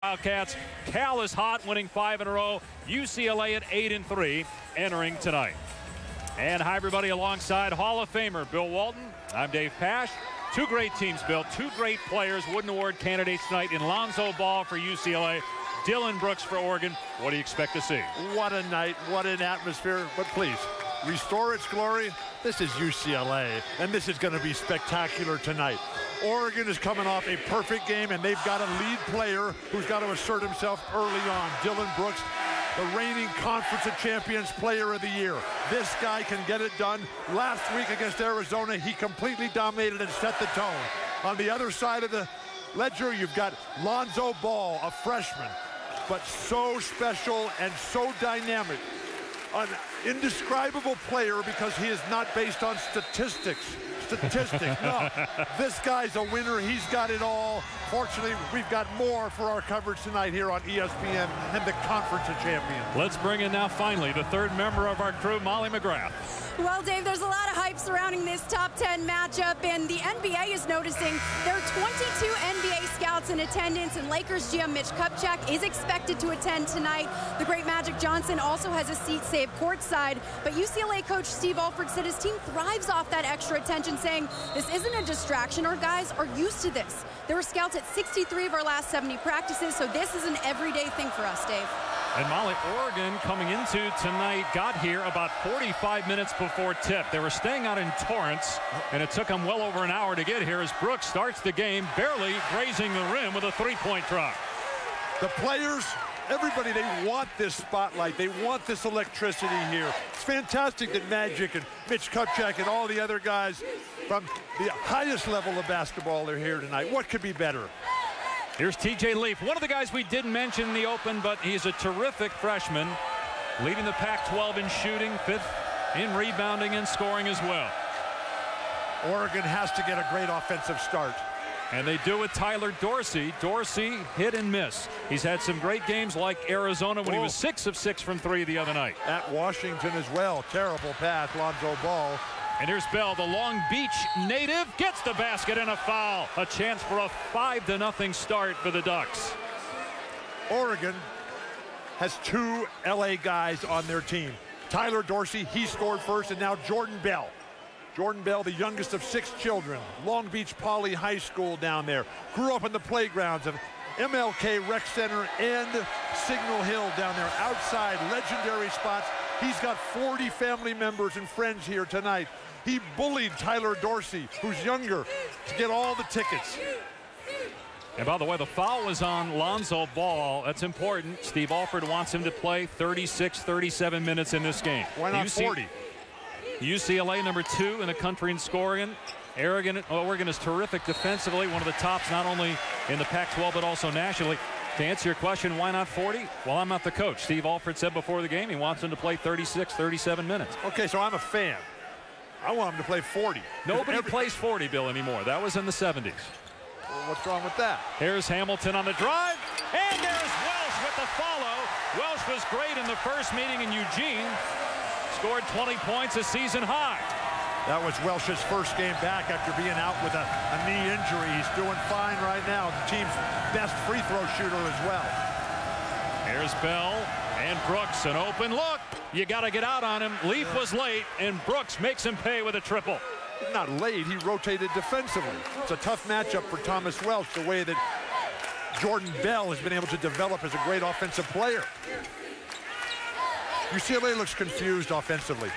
Wildcats. Cal is hot, winning 5 in a row. UCLA at 8-3, entering tonight. And hi, everybody, alongside Hall of Famer Bill Walton. I'm Dave Pash. Two great teams, Bill. Two great players. Wooden Award candidates tonight in Lonzo Ball for UCLA, Dillon Brooks for Oregon. What do you expect to see? What a night. What an atmosphere. But please, restore its glory. This is UCLA, and this is going to be spectacular tonight. Oregon is coming off a perfect game, and they've got a lead player who's got to assert himself early on. Dillon Brooks, the reigning Conference of Champions Player of the Year. This guy can get it done. Last week against Arizona, he completely dominated and set the tone. On the other side of the ledger, you've got Lonzo Ball, a freshman, but so special and so dynamic. An indescribable player because he is not based on statistics. No, this guy's a winner. He's got it all. Fortunately, we've got more for our coverage tonight here on ESPN and the Conference of Champions. Let's bring in now, finally, the third member of our crew, Molly McGrath. Well, Dave, there's a lot of hype surrounding this top 10 matchup, and the NBA is noticing there are 22 NBA scouts in attendance, and Lakers GM Mitch Kupchak is expected to attend tonight. The great Magic Johnson also has a seat saved courtside, but UCLA coach Steve Alford said his team thrives off that extra attention, saying this isn't a distraction. Our guys are used to this. There were scouts at 63 of our last 70 practices, so this is an everyday thing for us, Dave. And Molly, Oregon coming into tonight got here about 45 minutes before tip. They were staying out in Torrance, and it took them well over an hour to get here as Brooks starts the game, barely grazing the rim with a three-point drop. The players, everybody, they want this spotlight. They want this electricity here. It's fantastic that Magic and Mitch Kupchak and all the other guys from the highest level of basketball are here tonight. What could be better? Here's TJ Leaf, one of the guys we didn't mention in the open, but he's a terrific freshman, leading the Pac-12 in shooting, 5th in rebounding and scoring as well. Oregon has to get a great offensive start. And they do with Tyler Dorsey. Dorsey hit and miss. He's had some great games like Arizona when he was 6 of 6 from 3 the other night. At Washington as well. Terrible pass, Lonzo Ball. And here's Bell, the Long Beach native, gets the basket and a foul. A chance for a 5-0 start for the Ducks. Oregon has 2 LA guys on their team. Tyler Dorsey, he scored first, and now Jordan Bell. Jordan Bell, the youngest of 6 children. Long Beach Poly High School down there. Grew up in the playgrounds of MLK Rec Center and Signal Hill down there. Outside, legendary spots. He's got 40 family members and friends here tonight. He bullied Tyler Dorsey, who's younger, to get all the tickets. And by the way, the foul was on Lonzo Ball. That's important. Steve Alford wants him to play 36, 37 minutes in this game. Why not 40? UCLA number 2 in the country in scoring. Oregon is terrific defensively, one of the tops not only in the Pac-12 but also nationally. To answer your question, why not 40? Well, I'm not the coach. Steve Alford said before the game he wants him to play 36, 37 minutes. Okay, so I'm a fan. I want him to play 40. Nobody plays 40, Bill, anymore. That was in the 70s. Well, what's wrong with that? Here's Hamilton on the drive, and there's Welsh with the follow. Welsh was great in the first meeting in Eugene. Scored 20 points, a season high. That was Welsh's first game back after being out with a knee injury. He's doing fine right now. The team's best free throw shooter as well. Here's Bell and Brooks, an open look. You got to get out on him. Leaf was late, and Brooks makes him pay with a triple. Not late, he rotated defensively. It's a tough matchup for Thomas Welsh, the way that Jordan Bell has been able to develop as a great offensive player. UCLA looks confused offensively.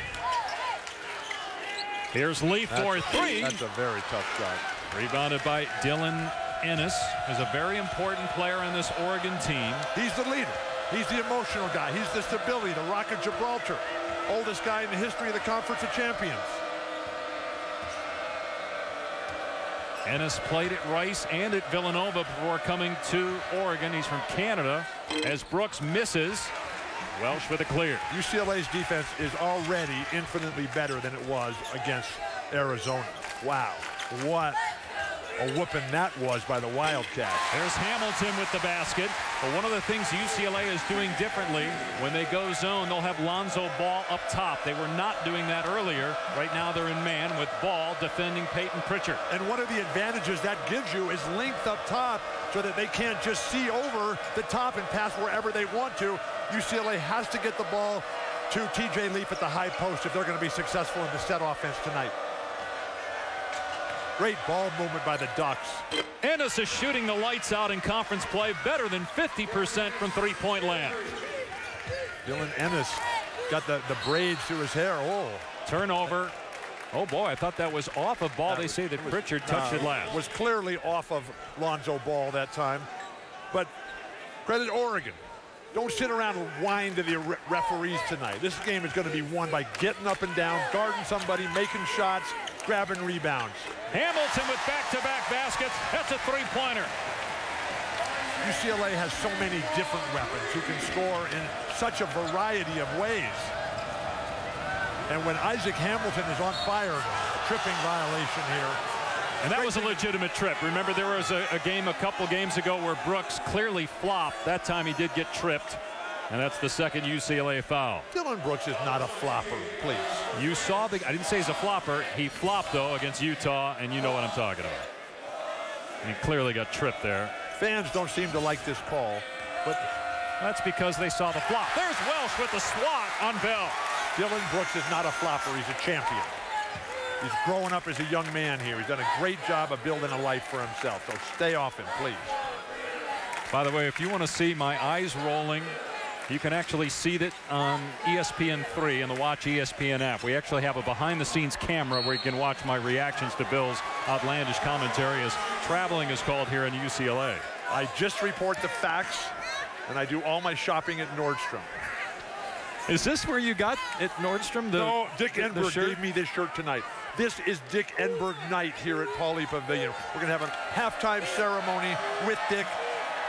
Here's Leaf for 3. That's a very tough shot. Rebounded by Dylan Ennis, who's a very important player on this Oregon team. He's the leader. He's the emotional guy. He's the stability, the Rock of Gibraltar. Oldest guy in the history of the Conference of Champions. Ennis played at Rice and at Villanova before coming to Oregon. He's from Canada. As Brooks misses, Welsh with a clear. UCLA's defense is already infinitely better than it was against Arizona. Wow. What a whooping that was by the Wildcats. There's Hamilton with the basket. But one of the things UCLA is doing differently, when they go zone, they'll have Lonzo Ball up top. They were not doing that earlier. Right now they're in man with Ball defending Peyton Pritchard. And one of the advantages that gives you is length up top so that they can't just see over the top and pass wherever they want to. UCLA has to get the ball to TJ Leaf at the high post if they're going to be successful in the set offense tonight. Great ball movement by the Ducks. Ennis is shooting the lights out in conference play, better than 50% from three-point land. Dylan Ennis got the braids through his hair. Oh. Turnover. Oh boy, I thought that was off of Ball. They say that Pritchard touched it last. Was clearly off of Lonzo Ball that time. But credit Oregon. Don't sit around and whine to the referees tonight. This game is going to be won by getting up and down, guarding somebody, making shots, grabbing rebounds. Hamilton with back-to-back baskets. That's a three-pointer. UCLA has so many different weapons who can score in such a variety of ways. And when Isaac Hamilton is on fire, tripping violation here. And that was a legitimate trip. Remember, there was a game a couple games ago where Brooks clearly flopped. That time he did get tripped. And that's the second UCLA foul. Dylan Brooks is not a flopper, please. You saw I didn't say he's a flopper. He flopped, though, against Utah, and you know what I'm talking about. And he clearly got tripped there. Fans don't seem to like this call, but that's because they saw the flop. There's Welsh with the swat on Bell. Dylan Brooks is not a flopper. He's a champion. He's growing up as a young man here. He's done a great job of building a life for himself. So stay off him, please. By the way, if you want to see my eyes rolling, you can actually see that on ESPN3 and the Watch ESPN app. We actually have a behind-the-scenes camera where you can watch my reactions to Bill's outlandish commentary as traveling is called here in UCLA. I just report the facts, and I do all my shopping at Nordstrom. Is this where you got at Nordstrom? No, Dick Enberg gave me this shirt tonight. This is Dick Enberg night here at Pauley Pavilion. We're going to have a halftime ceremony with Dick.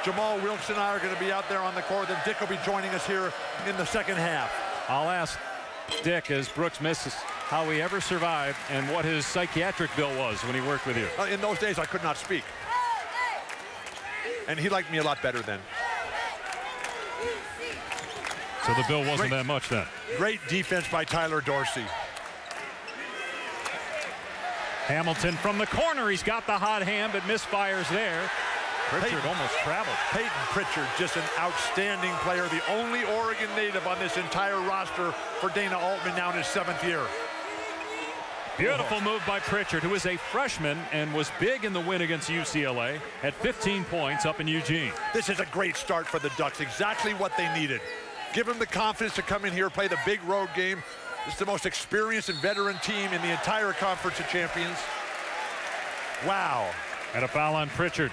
Jamal Wilkes and I are going to be out there on the court. Then Dick will be joining us here in the second half. I'll ask Dick, as Brooks misses, how he ever survived and what his psychiatric bill was when he worked with you. In those days, I could not speak. And he liked me a lot better then. So the bill wasn't that much then. Great defense by Tyler Dorsey. Hamilton from the corner. He's got the hot hand, but misfires there. Pritchard almost traveled. Peyton Pritchard, just an outstanding player. The only Oregon native on this entire roster for Dana Altman now in his 7th year. Beautiful move by Pritchard, who is a freshman and was big in the win against UCLA at 15 points up in Eugene. This is a great start for the Ducks. Exactly what they needed. Give them the confidence to come in here, play the big road game. This is the most experienced and veteran team in the entire Conference of Champions. Wow. And a foul on Pritchard.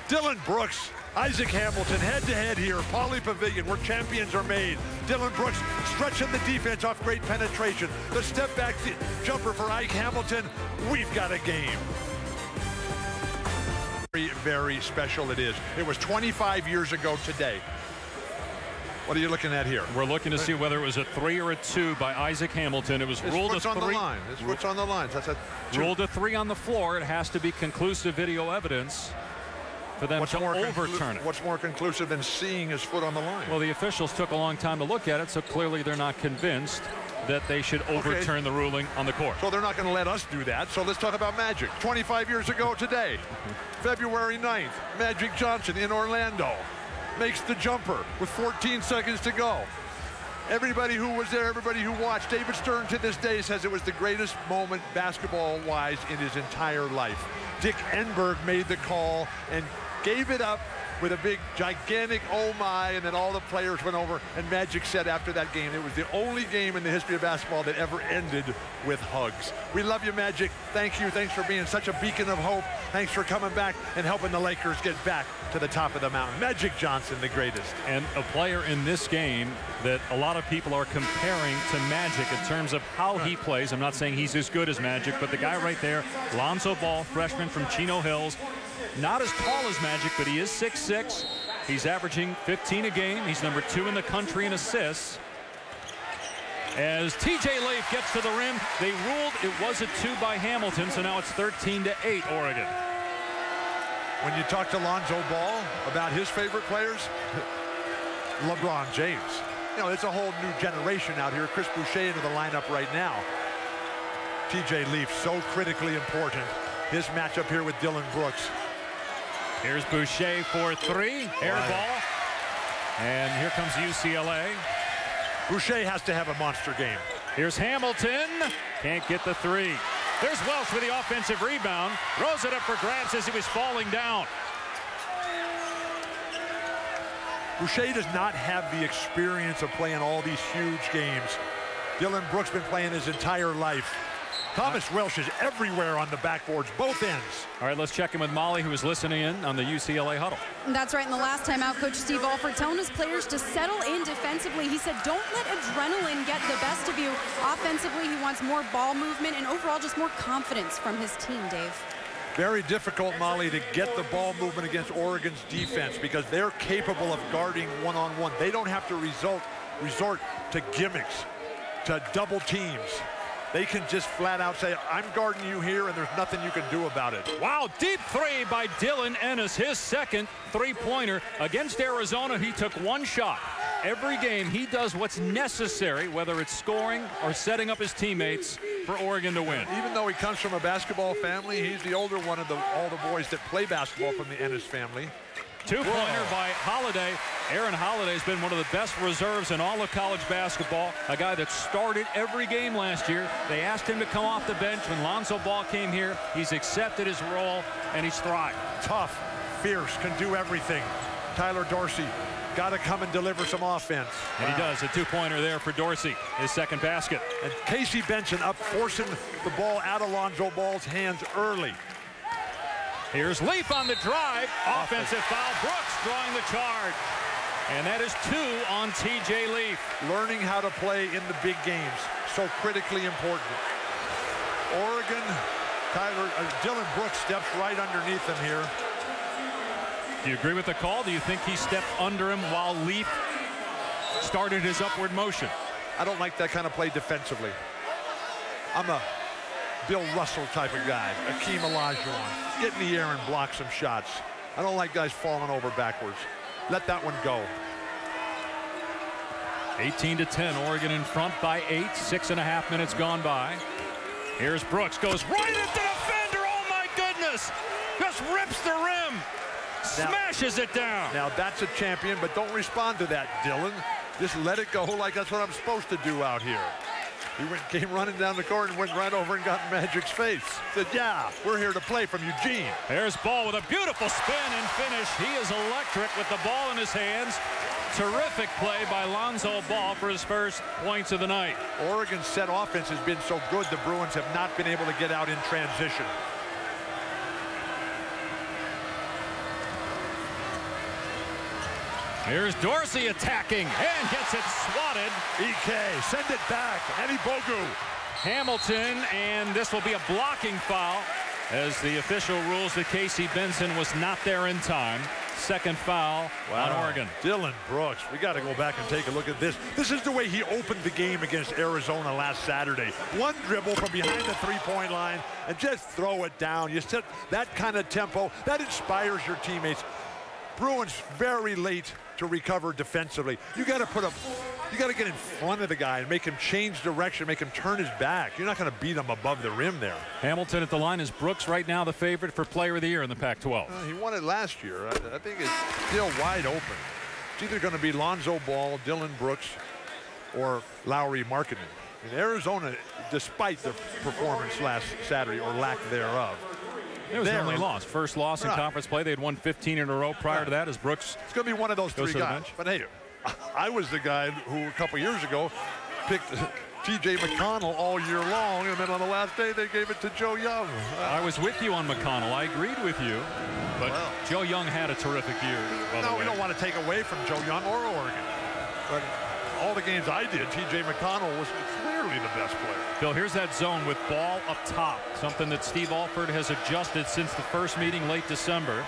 Dylan Brooks, Isaac Hamilton, head-to-head here, Pauley Pavilion, where champions are made. Dylan Brooks stretching the defense off great penetration. The step-back jumper for Ike Hamilton. We've got a game. Very, very special it is. It was 25 years ago today. What are you looking at here? We're looking to see whether it was a 3 or a 2 by Isaac Hamilton. It was ruled a 3. On the line. His foot's on the line. That's a 2. Ruled a 3 on the floor. It has to be conclusive video evidence for them to overturn it. What's more conclusive than seeing his foot on the line? Well, the officials took a long time to look at it, so clearly they're not convinced that they should overturn the ruling on the court. So they're not going to let us do that. So let's talk about Magic. 25 years ago today, February 9th, Magic Johnson in Orlando makes the jumper with 14 seconds to go. Everybody who was there, everybody who watched, David Stern to this day says it was the greatest moment basketball-wise in his entire life. Dick Enberg made the call and gave it up with a big, gigantic oh my, and then all the players went over, and Magic said after that game, it was the only game in the history of basketball that ever ended with hugs. We love you, Magic. Thank you. Thanks for being such a beacon of hope. Thanks for coming back and helping the Lakers get back to the top of the mountain. Magic Johnson, the greatest. And a player in this game that a lot of people are comparing to Magic in terms of how he plays. I'm not saying he's as good as Magic, but the guy right there, Lonzo Ball, freshman from Chino Hills, not as tall as Magic, but he is 6'6". He's averaging 15 a game. He's number 2 in the country in assists. As TJ Leaf gets to the rim, they ruled it was a 2 by Hamilton, so now it's 13-8 Oregon. When you talk to Lonzo Ball about his favorite players, LeBron James. You know, it's a whole new generation out here. Chris Boucher into the lineup right now. TJ Leaf, so critically important. His matchup here with Dylan Brooks. Here's Boucher for three. Air ball. And here comes UCLA. Boucher has to have a monster game. Here's Hamilton. Can't get the three. There's Welsh with the offensive rebound. Throws it up for grabs as he was falling down. Boucher does not have the experience of playing all these huge games. Dylan Brooks been playing his entire life. Thomas Welsh is everywhere on the backboards, both ends. All right, let's check in with Molly, who is listening in on the UCLA huddle. That's right. In the last time out, Coach Steve Alford telling his players to settle in defensively. He said, don't let adrenaline get the best of you. Offensively, he wants more ball movement and overall just more confidence from his team, Dave. Very difficult, Molly, to get the ball movement against Oregon's defense because they're capable of guarding one-on-one. They don't have to resort to gimmicks, to double teams. They can just flat out say, I'm guarding you here, and there's nothing you can do about it. Wow, deep three by Dylan Ennis, his second three-pointer. Against Arizona, he took one shot. Every game, he does what's necessary, whether it's scoring or setting up his teammates for Oregon to win. Even though he comes from a basketball family, he's the older one of all the boys that play basketball from the Ennis family. Two-pointer by Holiday. Aaron Holiday has been one of the best reserves in all of college basketball. A guy that started every game last year. They asked him to come off the bench when Lonzo Ball came here. He's accepted his role, and he's thrived. Tough, fierce, can do everything. Tyler Dorsey got to come and deliver some offense. And he does. A two-pointer there for Dorsey, his second basket. And Casey Benson up, forcing the ball out of Lonzo Ball's hands early. Here's Leaf on the drive. Offensive foul. Brooks drawing the charge. And that is 2 on TJ Leaf. Learning how to play in the big games. So critically important. Oregon, Dylan Brooks steps right underneath him here. Do you agree with the call? Do you think he stepped under him while Leaf started his upward motion? I don't like that kind of play defensively. I'm a Bill Russell type of guy. Akeem Olajuwon. Get in the air and block some shots. I don't like guys falling over backwards. Let that one go. 18-10. Oregon in front by 8. 6.5 minutes gone by. Here's Brooks. Goes right at the defender. Oh, my goodness. Just rips the rim. Smashes it down. Now, that's a champion, but don't respond to that, Dylan. Just let it go like that's what I'm supposed to do out here. He came running down the court and went right over and got in Magic's face. Said, yeah, we're here to play from Eugene. There's Ball with a beautiful spin and finish. He is electric with the ball in his hands. Terrific play by Lonzo Ball for his first points of the night. Oregon's set offense has been so good, the Bruins have not been able to get out in transition. Here's Dorsey attacking and gets it swatted. EK, send it back. Eddie Bogu. Hamilton, and this will be a blocking foul as the official rules that Casey Benson was not there in time. Second foul on Oregon. Dylan Brooks, we got to go back and take a look at this. This is the way he opened the game against Arizona last Saturday. One dribble from behind the three-point line and just throw it down. You set that kind of tempo, that inspires your teammates. Bruins very late to recover defensively. You got to get in front of the guy and make him change direction, make him turn his back. You're not going to beat him above the rim there. Hamilton at the line. Is Brooks right now the favorite for Player of the Year in the Pac-12? He won it last year. I think it's still wide open. It's either going to be Lonzo Ball, Dylan Brooks, or Lowry Markkanen. In Arizona, despite the performance last Saturday or lack thereof, it was their only loss. First loss in conference play. They had won 15 in a row prior to that as Brooks. It's going to be one of those three guys. But hey, I was the guy who a couple years ago picked T.J. McConnell all year long, and then on the last day they gave it to Joe Young. I was with you on McConnell. I agreed with you. But Joe Young had a terrific year. No, we don't want to take away from Joe Young or Oregon. But all the games I did, T.J. McConnell was clearly the best player. Bill, here's that zone with Ball up top, something that Steve Alford has adjusted since the first meeting late December.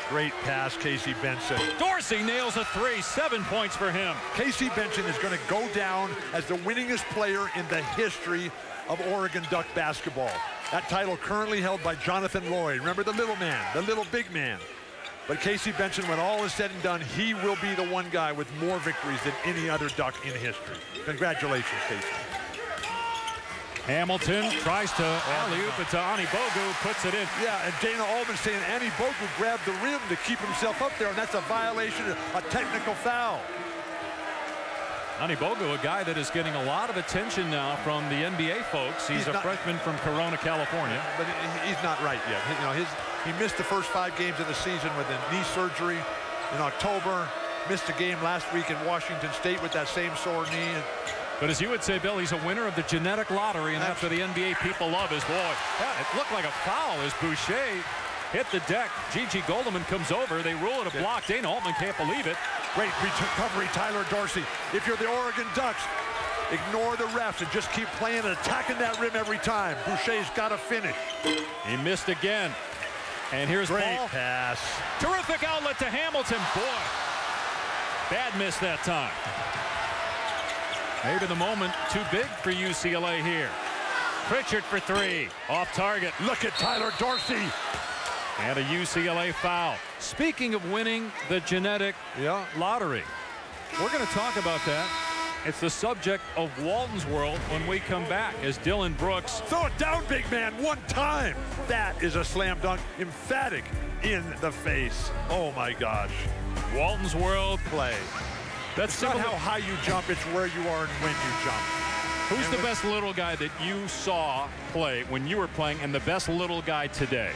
Great pass, Casey Benson. Dorsey nails a 3, 7 points for him. Casey Benson is going to go down as the winningest player in the history of Oregon Duck basketball. That title currently held by Jonathan Lloyd. Remember the little man, the little big man. But Casey Benson, when all is said and done, he will be the one guy with more victories than any other Duck in history. Congratulations, Casey. Hamilton tries to alley-oop it to Ani Bogu, puts it in. Yeah, and Dana Altman saying Ani Bogu grabbed the rim to keep himself up there, and that's a violation, a technical foul. Ani Bogu, a guy that is getting a lot of attention now from the NBA folks. He's a freshman from Corona, California. But he's not right yet. He missed the first 5 games of the season with a knee surgery in October. Missed a game last week in Washington State with that same sore knee. But as you would say, Bill, he's a winner of the genetic lottery, and that's what the NBA people love his boy. Yeah, it looked like a foul as Boucher hit the deck. Gigi Goldeman comes over. They rule it a block. Dana Altman can't believe it. Great recovery, Tyler Dorsey. If you're the Oregon Ducks, ignore the refs and just keep playing and attacking that rim every time. Boucher's got to finish. He missed again. And here's Great ball. Pass. Terrific outlet to Hamilton. Boy, bad miss that time. Maybe the moment too big for UCLA here. Pritchard for 3. Off target. Look at Tyler Dorsey. And a UCLA foul. Speaking of winning the genetic lottery, we're going to talk about that. It's the subject of Walton's World when we come back as Dylan Brooks. Throw it down, big man, one time. That is a slam dunk. Emphatic in the face. Oh, my gosh. Walton's World play. That's not how high you jump, it's where you are and when you jump. Who's the best little guy that you saw play when you were playing, and the best little guy today?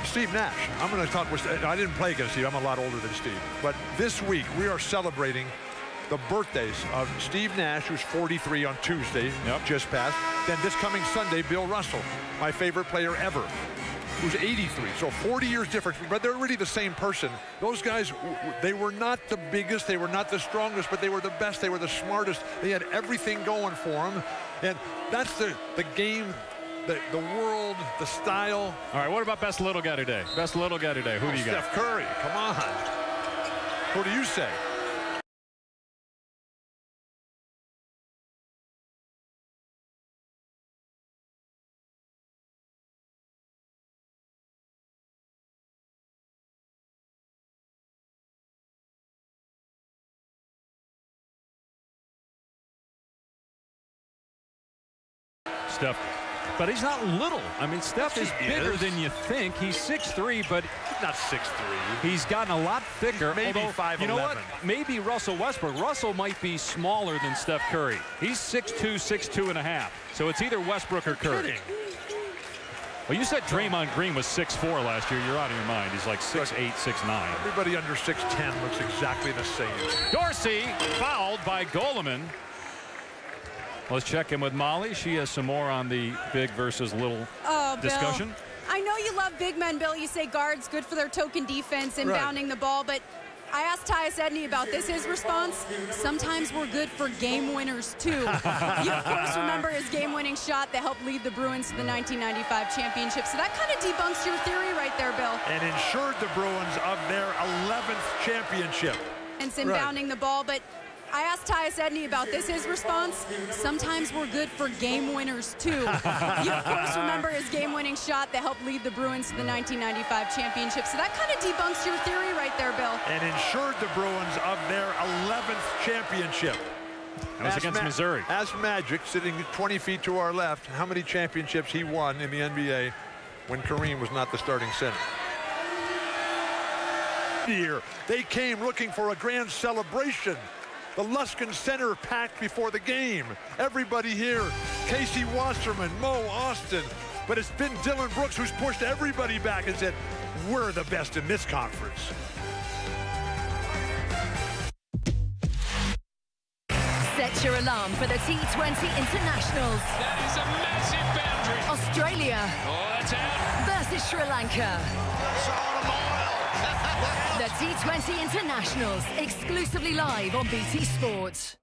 Steve Nash. I'm going to talk with, I didn't play against Steve, I'm a lot older than Steve. But this week we are celebrating the birthdays of Steve Nash, who's 43 on Tuesday, just passed. Then this coming Sunday, Bill Russell, my favorite player ever, who's 83. So 40 years difference, but they're really the same person. Those guys, they were not the biggest, they were not the strongest, but they were the best, they were the smartest. They had everything going for them. And that's the game, the world, the style. All right, what about best little guy today? Best little guy today, who do you got? Steph Curry, come on. Who do you say? Steph, but he's not little. I mean, Steph is bigger than you think. He's 6'3", but he's not 6'3". He's gotten a lot thicker. He's maybe 5'11". You know what? Maybe Russell Westbrook. Russell might be smaller than Steph Curry. He's 6'2", 6'2.5". So it's either Westbrook or Curry. Well, you said Draymond Green was 6'4" last year. You're out of your mind. He's like 6'8", 6'9". Everybody under 6'10" looks exactly the same. Dorsey fouled by Goldeman. Let's check in with Molly. She has some more on the big versus little discussion. Bill, I know you love big men, Bill. You say guards good for their token defense and bounding the ball, but I asked Tyus Edney about this. His response, sometimes we're good for game winners, too. You, of course, remember his game-winning shot that helped lead the Bruins to the 1995 championship. So that kind of debunks your theory right there, Bill. And ensured the Bruins of their 11th championship. And bounding the ball, but I asked Tyus Edney about this. His response, sometimes we're good for game winners, too. You, of course, remember his game-winning shot that helped lead the Bruins to the 1995 championship. So that kind of debunks your theory right there, Bill. And ensured the Bruins of their 11th championship. That was against Missouri. Ask Magic, sitting 20 feet to our left, how many championships he won in the NBA when Kareem was not the starting center. Here, they came looking for a grand celebration. The Luskin Center packed before the game. Everybody here, Casey Wasserman, Mo Austin, but it's been Dylan Brooks who's pushed everybody back and said, we're the best in this conference. Set your alarm for the T20 Internationals. That is a massive boundary. Australia. Oh, that's out. Versus Sri Lanka. The T20 Internationals, exclusively live on BT Sport.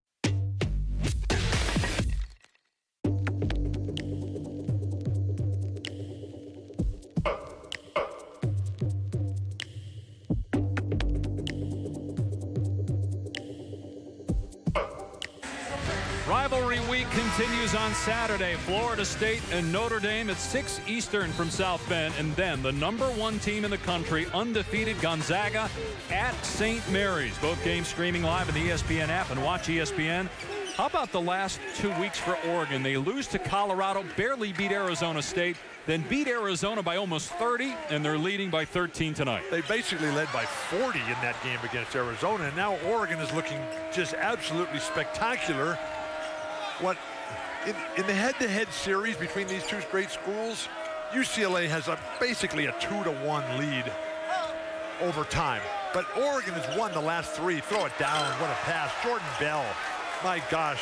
Rivalry week continues on Saturday. Florida State and Notre Dame at 6 Eastern from South Bend. And then the #1 team in the country, undefeated Gonzaga at St. Mary's. Both games streaming live in the ESPN app and watch ESPN. How about the last 2 weeks for Oregon? They lose to Colorado, barely beat Arizona State, then beat Arizona by almost 30, and they're leading by 13 tonight. They basically led by 40 in that game against Arizona, and now Oregon is looking just absolutely spectacular. What in the head-to-head series between these two great schools, UCLA has basically a 2-1 lead over time. But Oregon has won the last 3. Throw it down. What a pass. Jordan Bell. My gosh.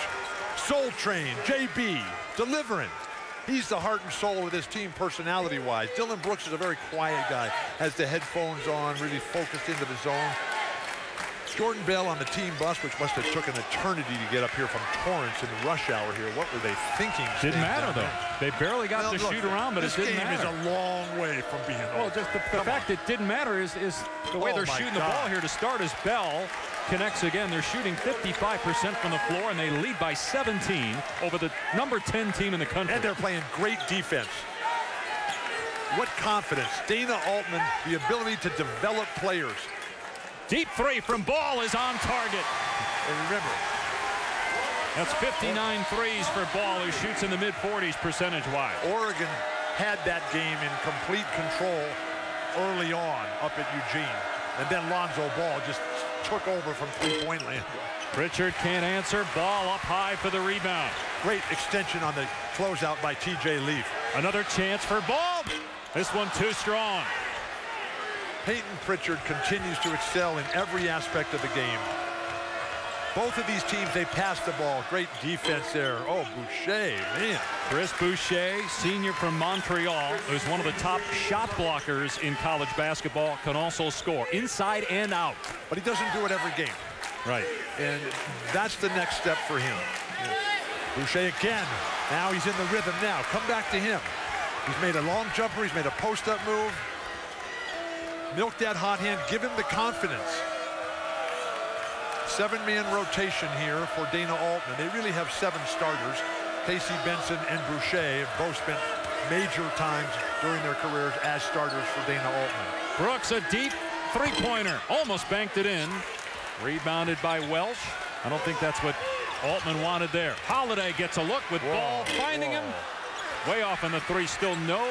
Soul Train. JB. Delivering. He's the heart and soul of this team personality-wise. Dylan Brooks is a very quiet guy. Has the headphones on, really focused into the zone. Jordan Bell on the team bus, which must have took an eternity to get up here from Torrance in the rush hour here. What were they thinking? Didn't matter, though. They barely got to shoot around, but it didn't matter. This game is a long way from being over. Well, just the fact it didn't matter is the way they're shooting the ball here to start as Bell connects again. They're shooting 55% from the floor, and they lead by 17 over the #10 team in the country. And they're playing great defense. What confidence. Dana Altman, the ability to develop players. Deep 3 from Ball is on target. And remember, that's 59 threes for Ball, who shoots in the mid-40s percentage-wise. Oregon had that game in complete control early on up at Eugene. And then Lonzo Ball just took over from three-point land. Pritchard can't answer. Ball up high for the rebound. Great extension on the closeout by TJ Leaf. Another chance for Ball. This one too strong. Peyton Pritchard continues to excel in every aspect of the game. Both of these teams, they pass the ball. Great defense there. Oh, Boucher, man. Chris Boucher, senior from Montreal, who's one of the top shot blockers in college basketball, can also score inside and out. But he doesn't do it every game. Right. And that's the next step for him. Boucher again. Now he's in the rhythm now. Come back to him. He's made a long jumper. He's made a post-up move. Milk that hot hand. Give him the confidence. 7-man rotation here for Dana Altman. They really have 7 starters. Casey Benson and Boucher have both spent major times during their careers as starters for Dana Altman. Brooks, a deep three-pointer. Almost banked it in. Rebounded by Welsh. I don't think that's what Altman wanted there. Holiday gets a look with Ball finding him. Way off on the 3, still no.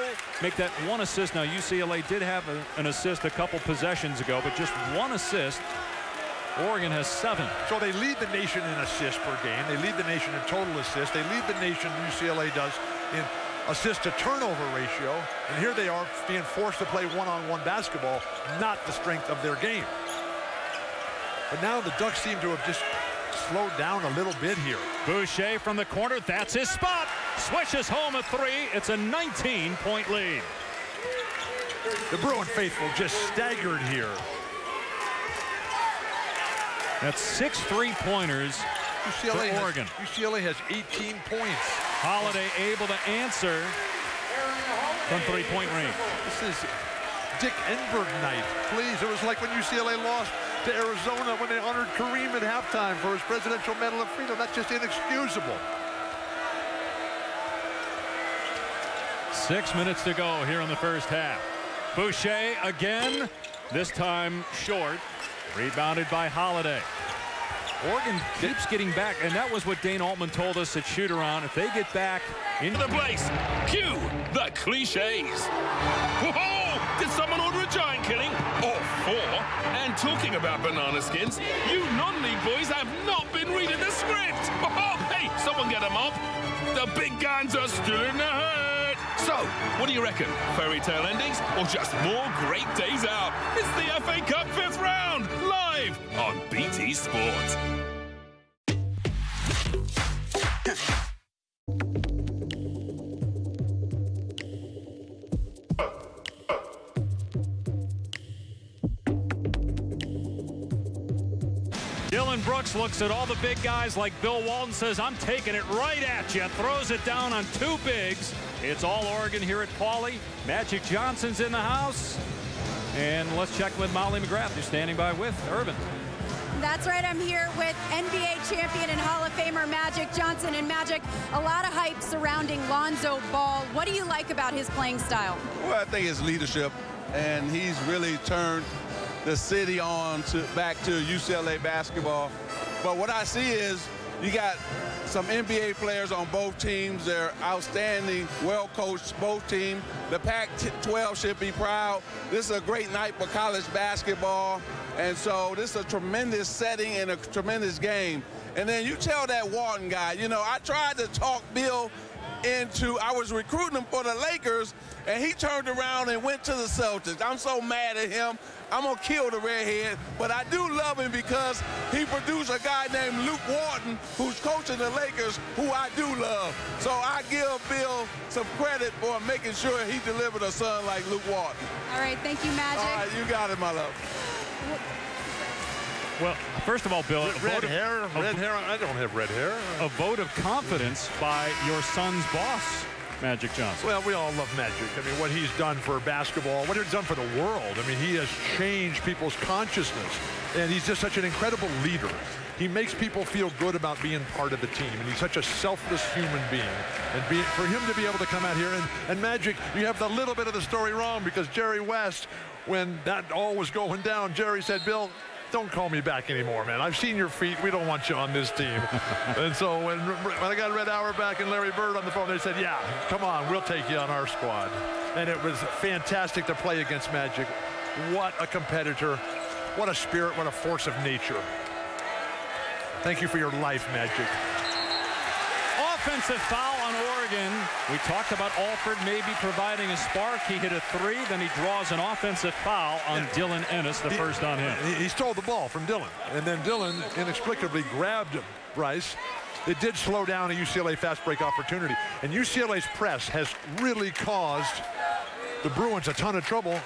Make that 1 assist. Now, UCLA did have an assist a couple possessions ago, but just 1 assist. Oregon has 7. So they lead the nation in assists per game. They lead the nation in total assists. They lead the nation, UCLA does, in assist to turnover ratio. And here they are being forced to play one-on-one basketball, not the strength of their game. But now the Ducks seem to have just slowed down a little bit here. Boucher from the corner. That's his spot. Swishes home a 3. It's a 19-point lead. The Bruin faithful just staggered here. That's 6 3-pointers for Oregon. UCLA has 18 points. Holiday able to answer from 3-point range. This is Dick Enberg night. Please, it was like when UCLA lost to Arizona when they honored Kareem at halftime for his Presidential Medal of Freedom. That's just inexcusable. 6 minutes to go here in the first half. Boucher again, this time short. Rebounded by Holiday. Oregon keeps getting back, and that was what Dane Altman told us at shoot-around. If they get back into The place. Cue the cliches. Whoa! Did someone order a giant killing? Or 4? And talking about banana skins, you non-league boys have not been reading the script. Oh, hey, someone get them up. The big guns are still in the herd. So, what do you reckon? Fairy tale endings or just more great days out? It's the FA Cup 5th round, live on BT Sport. Dylan Brooks looks at all the big guys like Bill Walton, says, I'm taking it right at you. Throws it down on 2 bigs. It's all Oregon here at Pauley. Magic Johnson's in the house. And let's check with Molly McGrath, who's standing by with Irvin. That's right. I'm here with NBA champion and Hall of Famer Magic Johnson. And Magic, a lot of hype surrounding Lonzo Ball. What do you like about his playing style? Well, I think his leadership, and he's really turned the city back to UCLA basketball. But what I see is you got some NBA players on both teams. They're outstanding, well-coached, both teams. The Pac-12 should be proud. This is a great night for college basketball. And so this is a tremendous setting and a tremendous game. And then you tell that Walton guy, you know, I tried to talk Bill I was recruiting him for the Lakers, and he turned around and went to the Celtics. I'm so mad at him. I'm going to kill the redhead, but I do love him because he produced a guy named Luke Walton who's coaching the Lakers, who I do love. So I give Bill some credit for making sure he delivered a son like Luke Walton. All right, thank you, Magic. All right, you got it, my love. Well, first of all, Bill, Red hair? I don't have red hair. A vote of confidence by your son's boss, Magic Johnson. Well, we all love Magic. I mean, what he's done for basketball, what he's done for the world. I mean, he has changed people's consciousness, and he's just such an incredible leader. He makes people feel good about being part of the team, and he's such a selfless human being. And for him to be able to come out here, and Magic, you have the little bit of the story wrong, because Jerry West, when that all was going down, Jerry said, Bill, don't call me back anymore, man. I've seen your feet. We don't want you on this team. And so when I got Red Auerbach and Larry Bird on the phone, they said, yeah, come on, we'll take you on our squad. And it was fantastic to play against Magic. What a competitor. What a spirit. What a force of nature. Thank you for your life, Magic. Offensive foul on Oregon. We talked about Alford maybe providing a spark. He hit a three, then he draws an offensive foul on Dylan Ennis, the first on him. He stole the ball from Dylan, and then Dylan inexplicably grabbed Bryce. It did slow down a UCLA fast break opportunity, and UCLA's press has really caused the Bruins a ton of trouble.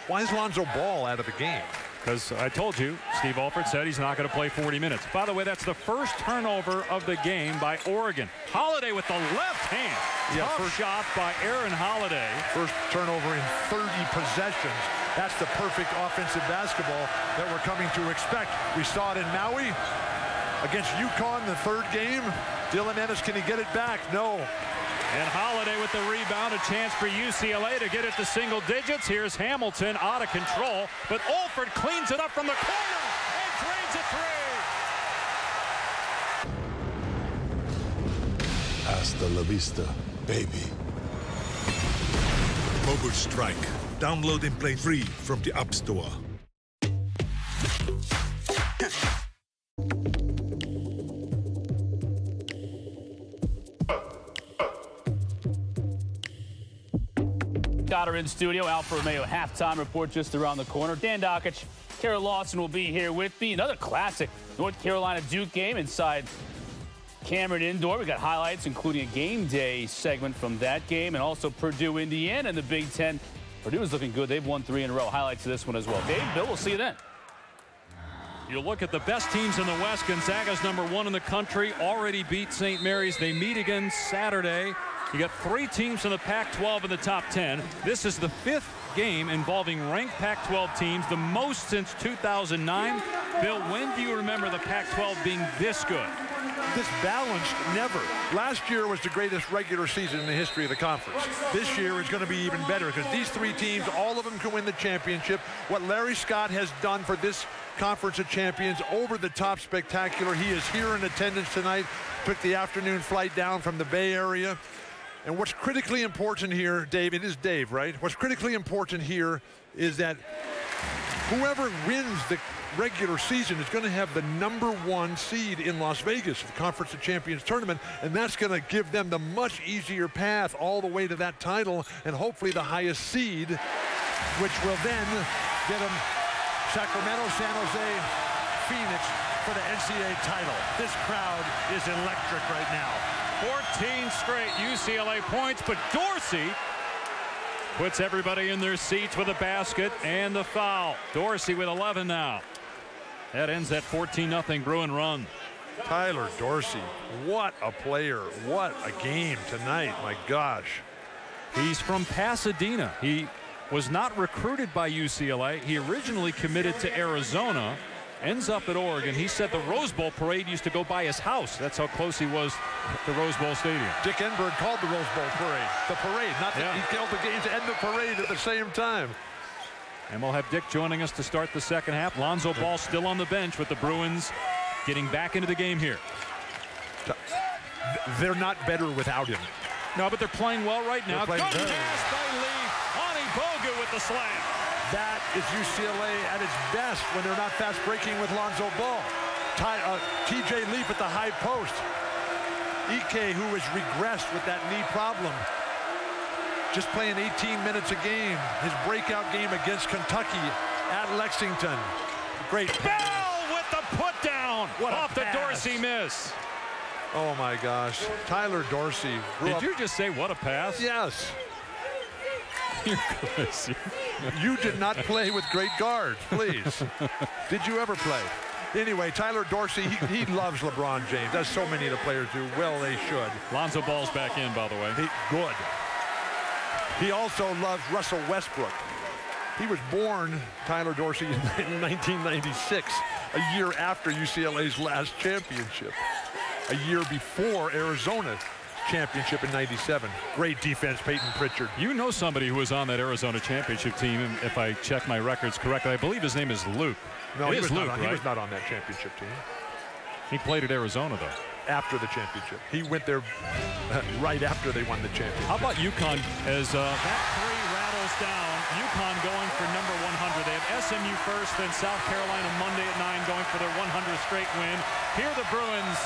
Why is Lonzo Ball out of the game? Because I told you, Steve Alford said he's not going to play 40 minutes. By the way, that's the first turnover of the game by Oregon. Holiday with the left hand. Tough shot by Aaron Holiday. First turnover in 30 possessions. That's the perfect offensive basketball that we're coming to expect. We saw it in Maui against UConn, the third game. Dylan Ennis, can he get it back? No. And Holiday with the rebound, a chance for UCLA to get it to single digits. Here's Hamilton out of control, but Alford cleans it up from the corner and drains a three. Hasta la vista, baby. Mobile Strike. Download and play free from the App Store. Got her in studio. Alfa Romeo halftime report just around the corner. Dan Dakich, Kara Lawson will be here with me. Another classic North Carolina Duke game inside Cameron Indoor. We got highlights, including a game day segment from that game, and also Purdue, Indiana in the Big Ten. Purdue is looking good. They've won 3 in a row. Highlights of this one as well. Dave, Bill, we'll see you then. You look at the best teams in the West. Gonzaga's #1 in the country. Already beat St. Mary's. They meet again Saturday. You got 3 teams in the Pac-12 in the top 10. This is the 5th game involving ranked Pac-12 teams, the most since 2009. Bill, when do you remember the Pac-12 being this good? This balanced, never. Last year was the greatest regular season in the history of the conference. This year is going to be even better because these 3 teams, all of them can win the championship. What Larry Scott has done for this Conference of Champions, over the top spectacular. He is here in attendance tonight, took the afternoon flight down from the Bay Area. And what's critically important here, Dave, it is Dave, right? What's critically important here is that whoever wins the regular season is going to have the #1 seed in Las Vegas, the Conference of Champions tournament, and that's going to give them the much easier path all the way to that title and hopefully the highest seed, which will then get them Sacramento, San Jose, Phoenix for the NCAA title. This crowd is electric right now. 14 straight UCLA points, but Dorsey puts everybody in their seats with a basket and the foul. Dorsey with 11 now. That ends that 14-0 Bruin run. Tyler Dorsey, what a player. What a game tonight, my gosh. He's from Pasadena. He was not recruited by UCLA. He originally committed to Arizona, ends up at Oregon. He said the Rose Bowl parade used to go by his house. That's how close he was to Rose Bowl Stadium. Dick Enberg called the Rose Bowl parade. The parade, not that he called the games and the parade at the same time. And we'll have Dick joining us to start the second half. Lonzo Ball still on the bench with the Bruins getting back into the game here. They're not better without him. No, but they're playing well right now. Good pass by Lee. Ani Bogu with the slam. That is UCLA at its best when they're not fast breaking with Lonzo Ball. TJ Leaf at the high post. Ike, who has regressed with that knee problem, just playing 18 minutes a game. His breakout game against Kentucky at Lexington. Great pass. Bell with the put down. What off the Dorsey miss. Oh my gosh. Tyler Dorsey. Did you just say what a pass? Yes. You're crazy. You did not play with great guards, please. Did you ever play? Anyway, Tyler Dorsey, he loves LeBron James, as so many of the players do. Well, they should. Lonzo Ball's back in, by the way. Good. He also loves Russell Westbrook. He was born, Tyler Dorsey, in 1996, a year after UCLA's last championship. A year before Arizona's championship in '97. Great defense, Peyton Pritchard. You know somebody who was on that Arizona championship team, if I check my records correctly. I believe his name is Luke. No, he was Luke, not on, right? He was not on that championship team. He played at Arizona, though. After the championship. He went there right after they won the championship. How about UConn as that three rattles down? UConn going for number 100. They have SMU first, then South Carolina Monday at 9 going for their 100th straight win. Here the Bruins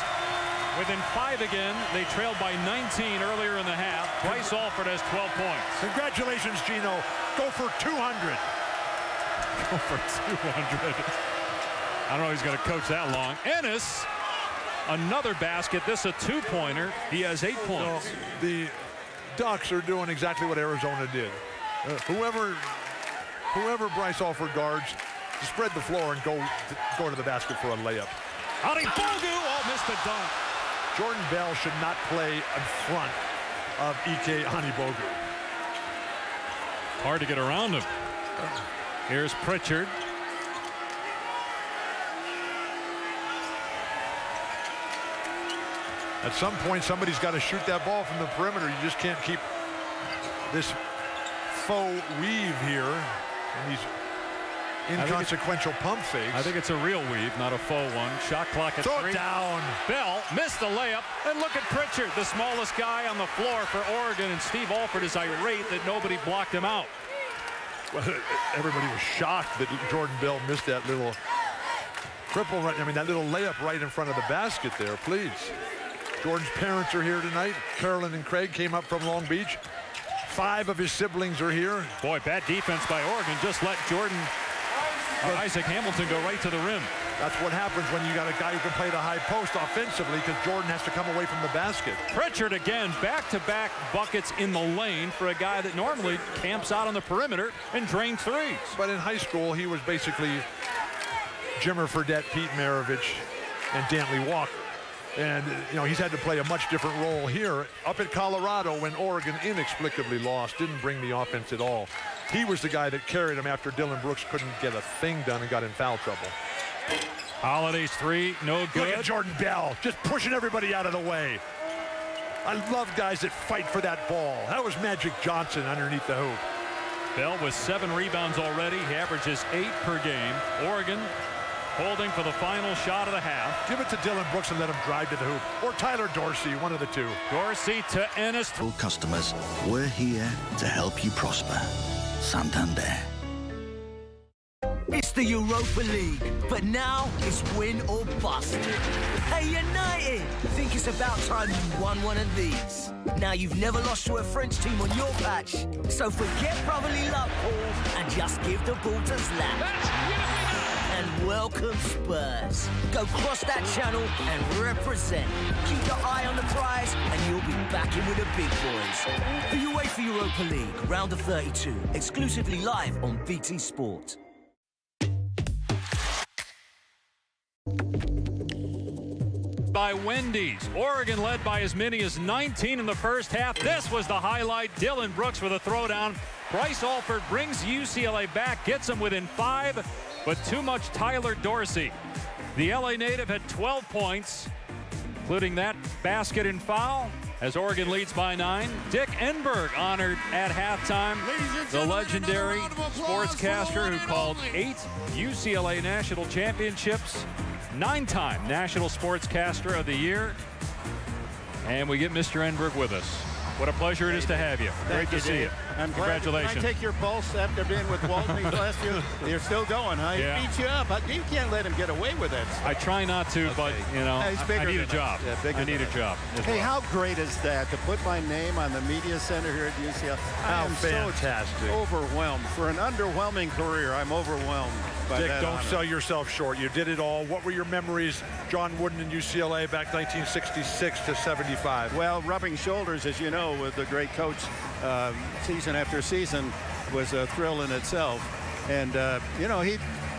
within 5 again. They trailed by 19 earlier in the half. Bryce Alford has 12 points. Congratulations, Gino. Go for 200. Go for 200. I don't know if he's going to coach that long. Ennis, another basket. This a two-pointer. He has 8 points. So the Ducks are doing exactly what Arizona did. Whoever Bryce Alford guards, spread the floor and go to the basket for a layup. Ani Bogu, missed the dunk. Jordan Bell should not play in front of Ike Anibogu. Hard to get around him. Here's Pritchard. At some point, somebody's got to shoot that ball from the perimeter. You just can't keep this faux weave here and these inconsequential pump fakes. I think it's a real weave, not a faux one. Shot clock at 3. Throw it down. Bell missed the layup. And look at Pritchard, the smallest guy on the floor for Oregon. And Steve Alford is irate that nobody blocked him out. Well, everybody was shocked that Jordan Bell missed that little triple right. I mean, that little layup right in front of the basket there, please. Jordan's parents are here tonight. Carolyn and Craig came up from Long Beach. 5 of his siblings are here. Boy, bad defense by Oregon. Just let Jordan or Isaac Hamilton go right to the rim. That's what happens when you got a guy who can play the high post offensively, because Jordan has to come away from the basket. Pritchard again, back-to-back buckets in the lane for a guy that normally camps out on the perimeter and drains threes. But in high school, he was basically Jimmer Fredette, Pete Maravich, and Dantley Walker. And, you know, he's had to play a much different role here. Up at Colorado, when Oregon inexplicably lost, didn't bring the offense at all. He was the guy that carried him after Dylan Brooks couldn't get a thing done and got in foul trouble. Holiday's 3, no good. Look at Jordan Bell, just pushing everybody out of the way. I love guys that fight for that ball. That was Magic Johnson underneath the hoop. Bell with 7 rebounds already. He averages 8 per game. Oregon holding for the final shot of the half. Give it to Dylan Brooks and let him drive to the hoop. Or Tyler Dorsey, one of the two. Dorsey to Ennis. For customers, we're here to help you prosper. Santander. It's the Europa League, but now it's win or bust. Hey United, think it's about time you won one of these. Now you've never lost to a French team on your patch, so forget brotherly love, Paul, and just give the ball to Zlatan. And welcome Spurs. Go cross that channel and represent. Keep your eye on the prize and you'll be back in with the big boys. The UEFA Europa League, round of 32, exclusively live on BT Sport. By Wendy's. Oregon led by as many as 19 in the first half. This was the highlight. Dylan Brooks with a throwdown. Bryce Alford brings UCLA back, gets them within 5. but too much Tyler Dorsey. The LA native had 12 points, including that basket and foul, as Oregon leads by 9. Dick Enberg honored at halftime, the legendary sportscaster who called 8 UCLA national championships, 9-time National Sportscaster of the Year. And we get Mr. Enberg with us. What a pleasure it is to have you. Great to see you. Congratulations. Can I take your pulse after being with Walton last year? You're still going, huh? Yeah. He beat you up. You can't let him get away with that. I try not to, but, you know, I need a job. I need a job. Hey, how great is that to put my name on the media center here at UCLA? How fantastic. So overwhelmed. For an underwhelming career, I'm overwhelmed by Dick, that don't honor. sell yourself short. You did it all. What were your memories, John Wooden and UCLA back 1966 to 75? Well, rubbing shoulders, as you know, with the great coach season after season was a thrill in itself. And, you know, he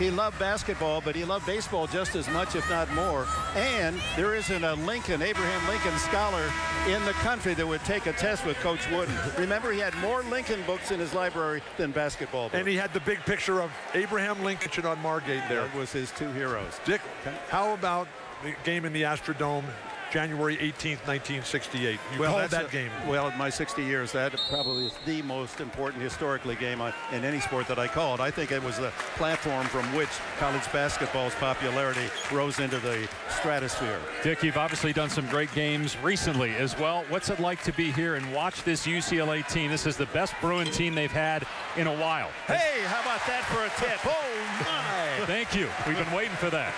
loved basketball, but he loved baseball just as much, if not more. And there isn't a Abraham Lincoln scholar in the country that would take a test with Coach Wooden. Remember, he had more Lincoln books in his library than basketball books. And he had the big picture of Abraham Lincoln on Margate there. That was his 2 heroes. Dick, how about the game in the Astrodome, January 18th, 1968? You called that game. Well, in my 60 years, that probably is the most important historically game in any sport that I called. I think it was the platform from which college basketball's popularity rose into the stratosphere. Dick, you've obviously done some great games recently as well. What's it like to be here and watch this UCLA team? This is the best Bruin team they've had in a while. Hey, how about that for a tip? Oh, my. Thank you. We've been waiting for that.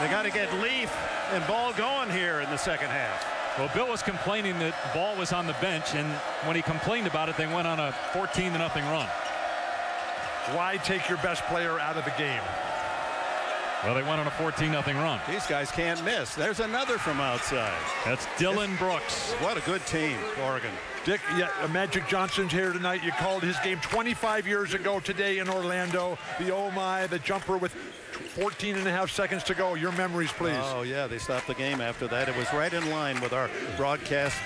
They got to get Leaf and Ball going here in the second half. Well, Bill was complaining that Ball was on the bench, and when he complained about it, they went on a 14-0 run. Why take your best player out of the game? Well, they went on a 14-0 run. These guys can't miss. There's another from outside. That's Dylan Brooks. What a good team, Oregon. Dick, Magic Johnson's here tonight. You called his game 25 years ago today in Orlando. The oh my, the jumper with 14.5 seconds to go. Your memories, please. Oh, yeah, they stopped the game after that. It was right in line with our broadcast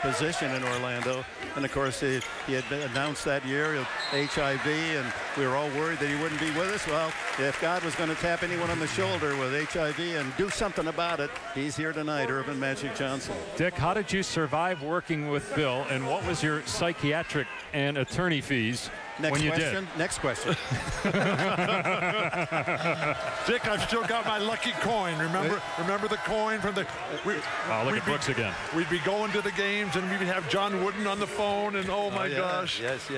position in Orlando. And, of course, he had been announced that year HIV, and we were all worried that he wouldn't be with us. Well, if God was going to tap anyone on the shoulder with HIV and do something about it, he's here tonight, Urban Magic Johnson. Dick, how did you survive working with Bill, and what was your psychiatric and attorney fees when you did? Next question. Dick, I've still got my lucky coin. Remember the coin from the... Look at Brooks again. We'd be going to the games, and we'd have John Wooden on the phone, and oh my gosh. Yes.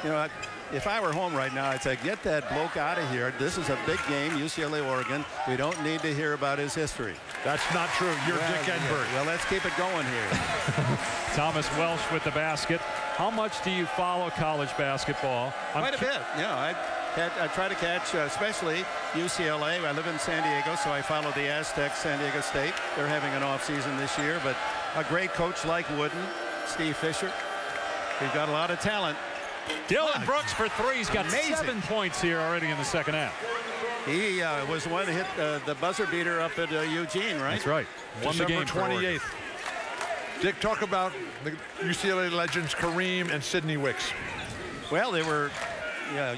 You know, if I were home right now, I'd say, get that bloke out of here. This is a big game, UCLA, Oregon. We don't need to hear about his history. That's not true. You're Dick Enberg. Well, let's keep it going here. Thomas Welsh with the basket. How much do you follow college basketball? Quite a bit. Yeah, I try to catch, especially UCLA. I live in San Diego, so I follow the Aztecs, San Diego State. They're having an off season this year, but a great coach like Wooden, Steve Fisher. We've got a lot of talent. Dylan Brooks for 3. He's got Amazing. 7 points here already in the second half. He was the one that hit the buzzer beater up at Eugene, right? That's right. Won the game. 28th. Dick, talk about the UCLA legends Kareem and Sidney Wicks. Well, they were,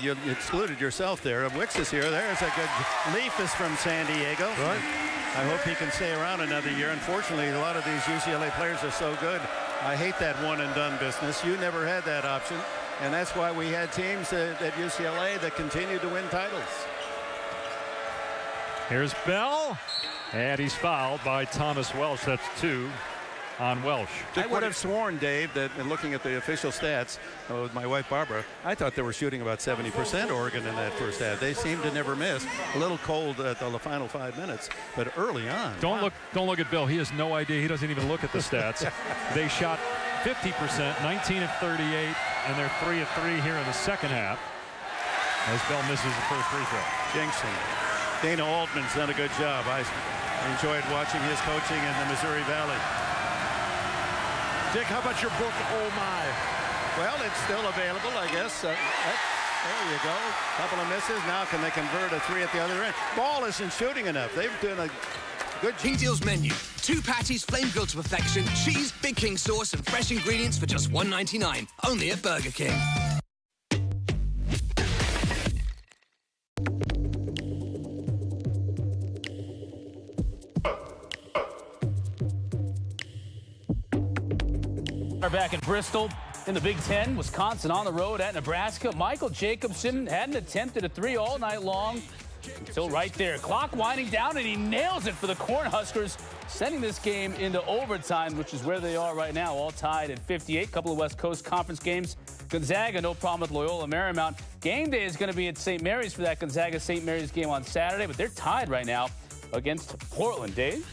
you excluded yourself there. Wicks is here. There's a good... Leaf is from San Diego. Right. I hope he can stay around another year. Unfortunately, a lot of these UCLA players are so good. I hate that one-and-done business. You never had that option. And that's why we had teams at UCLA that continued to win titles. Here's Bell. And he's fouled by Thomas Welsh. That's 2 on Welsh. I would have sworn, Dave, that in looking at the official stats with my wife Barbara, I thought they were shooting about 70% Oregon in that first half. They seemed to never miss. A little cold at the final 5 minutes, but early on. Don't look at Bill. He has no idea. He doesn't even look at the stats. They shot 50%, 19 of 38, and they're 3 of 3 here in the second half. As Bell misses the first free throw. Jinxon. Dana Altman's done a good job. I enjoyed watching his coaching in the Missouri Valley. Dick, how about your book, Oh My? Well, it's still available, I guess. There you go. Couple of misses. Now can they convert a 3 at the other end? Ball isn't shooting enough. They've done a good King Deal's menu. 2 patties, flame grilled to perfection, cheese, Big King sauce, and fresh ingredients for just $1.99. Only at Burger King. Are back in Bristol in the Big Ten. Wisconsin on the road at Nebraska. Michael Jacobson hadn't attempted a three all night long until right there. Clock winding down, and he nails it for the Cornhuskers, sending this game into overtime, which is where they are right now, all tied at 58. Couple of West Coast Conference games. Gonzaga, no problem with Loyola Marymount. Game day is going to be at St. Mary's for that Gonzaga-St. Mary's game on Saturday, but they're tied right now against Portland. Dave?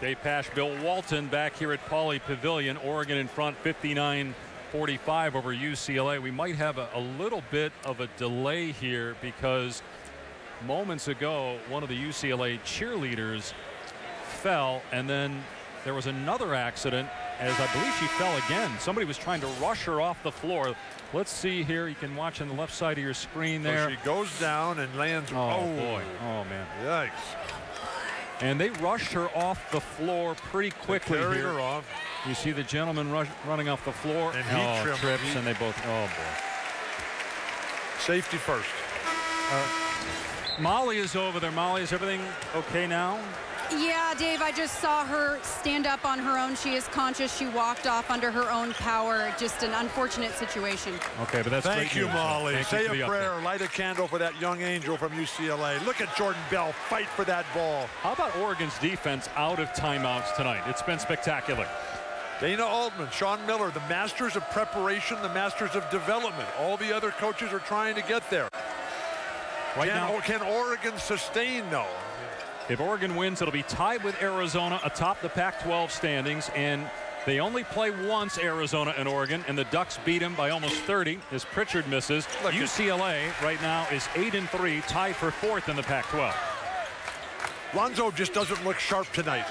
Dave Pasch, Bill Walton back here at Pauley Pavilion. Oregon in front 59-45 over UCLA. We might have a little bit of a delay here because moments ago one of the UCLA cheerleaders fell, and then there was another accident as I believe she fell again. Somebody was trying to rush her off the floor. Let's see here. You can watch on the left side of your screen there. So she goes down and lands. Oh boy. Oh man. Yikes. And they rushed her off the floor pretty quickly carried here. her off. You see the gentleman running off the floor. And he trips, and they both. Oh boy. Safety first. Molly is over there. Molly, is everything okay now? Yeah, Dave, I just saw her stand up on her own. She is conscious. She walked off under her own power. Just an unfortunate situation. Okay, but that's Thank you, Molly. Say a prayer. Update. Light a candle for that young angel from UCLA. Look at Jordan Bell fight for that ball. How about Oregon's defense out of timeouts tonight? It's been spectacular. Dana Altman, Sean Miller, the masters of preparation, the masters of development. All the other coaches are trying to get there. Can Oregon sustain, though? If Oregon wins, it'll be tied with Arizona atop the Pac-12 standings, and they only play once, Arizona and Oregon, and the Ducks beat them by almost 30 as Pritchard misses. UCLA right now is 8-3, tied for 4th in the Pac-12. Lonzo just doesn't look sharp tonight.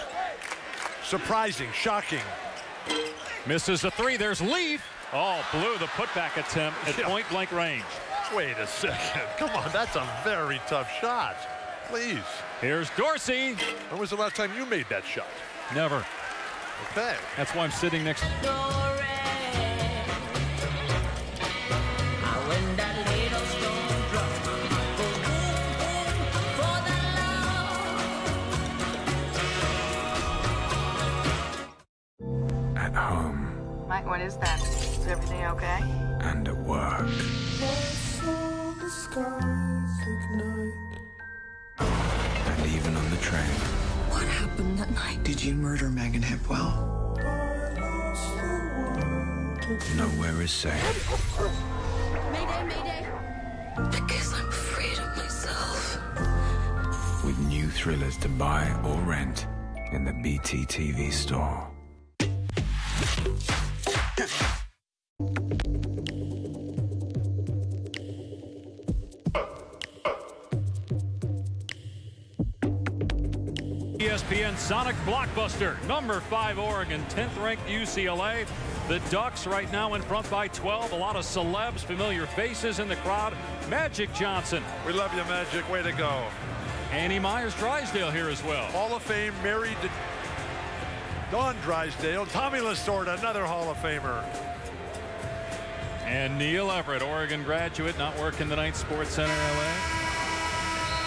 Surprising, shocking. Misses the three. There's Leaf. Oh, blew the putback attempt at point-blank range. Wait a second. Come on, that's a very tough shot. Please. Here's Dorsey. When was the last time you made that shot? Never. Okay. That's why I'm sitting next. At home. Mike, what is that? Is everything okay? And at work. And even on the train. What happened that night? Did you murder Megan Hipwell? Nowhere is safe. Mayday, mayday. Because I'm afraid of myself. With new thrillers to buy or rent in the BT TV store. ESPN Sonic Blockbuster. Number 5 Oregon, 10th ranked UCLA. The Ducks right now in front by 12. A lot of celebs, familiar faces in the crowd. Magic Johnson. We love you, Magic. Way to go. Annie Myers-Drysdale here as well. Hall of Fame, married to Dawn Drysdale. Tommy Lasorda, another Hall of Famer. And Neil Everett, Oregon graduate, not working tonight, Sports Center LA.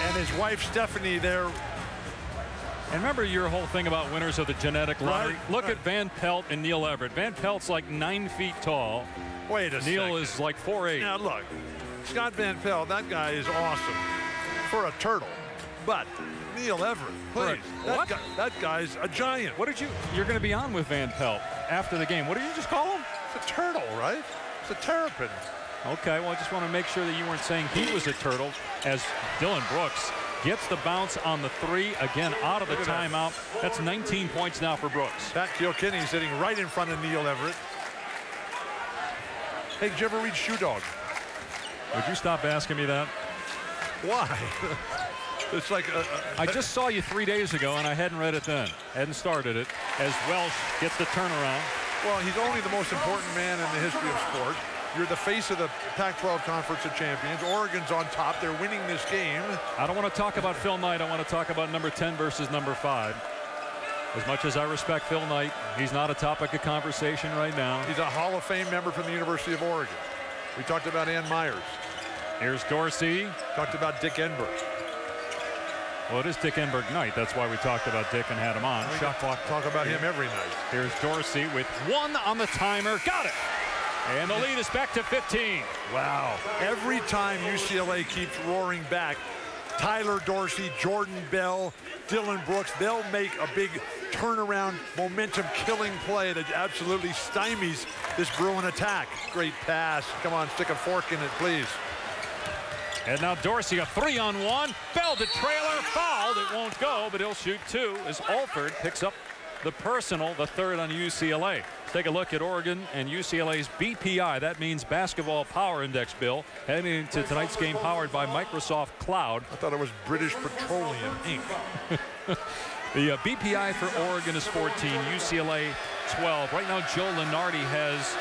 And his wife Stephanie there. And remember your whole thing about winners of the genetic lottery? Right. Look at Van Pelt and Neil Everett. Van Pelt's like 9 feet tall. Wait a second. Neil is like 4'8". Now look, Scott Van Pelt, that guy is awesome for a turtle. But Neil Everett, please, that guy's a giant. What did you're going to be on with Van Pelt after the game. What did you just call him? It's a turtle, right? It's a terrapin. Okay, well, I just want to make sure that you weren't saying he was a turtle, as Dylan Brooks gets the bounce on the three, again out of the timeout. That's 19 points now for Brooks. Pat Kilkenny sitting right in front of Neil Everett. Hey, did you ever read Shoe Dog? Would you stop asking me that? Why? It's like I just saw you 3 days ago, and I hadn't read it then. Hadn't started it. As Welsh gets the turnaround. Well, he's only the most important man in the history of sport. You're the face of the Pac-12 Conference of Champions. Oregon's on top. They're winning this game. I don't want to talk about Phil Knight. I want to talk about number 10 versus number 5. As much as I respect Phil Knight, he's not a topic of conversation right now. He's a Hall of Fame member from the University of Oregon. We talked about Ann Myers. Here's Dorsey. Talked about Dick Enberg. Well, it is Dick Enberg night. That's why we talked about Dick and had him on. Shot clock. Talk about him every night. Here's Dorsey with 1 on the timer. Got it. And the lead is back to 15. Wow. Every time UCLA keeps roaring back, Tyler Dorsey, Jordan Bell, Dylan Brooks, they'll make a big turnaround, momentum-killing play that absolutely stymies this Bruin attack. Great pass. Come on, stick a fork in it, please. And now Dorsey, a 3-on-1. Bell to trailer, fouled. It won't go, but he'll shoot 2 as Alford picks up the personal, the 3rd on UCLA. Take a look at Oregon and UCLA's BPI. That means Basketball Power Index, Bill. Heading into tonight's game powered by Microsoft Cloud. I thought it was British Petroleum Inc. The BPI for Oregon is 14, UCLA 12. Right now, Joe Lunardi has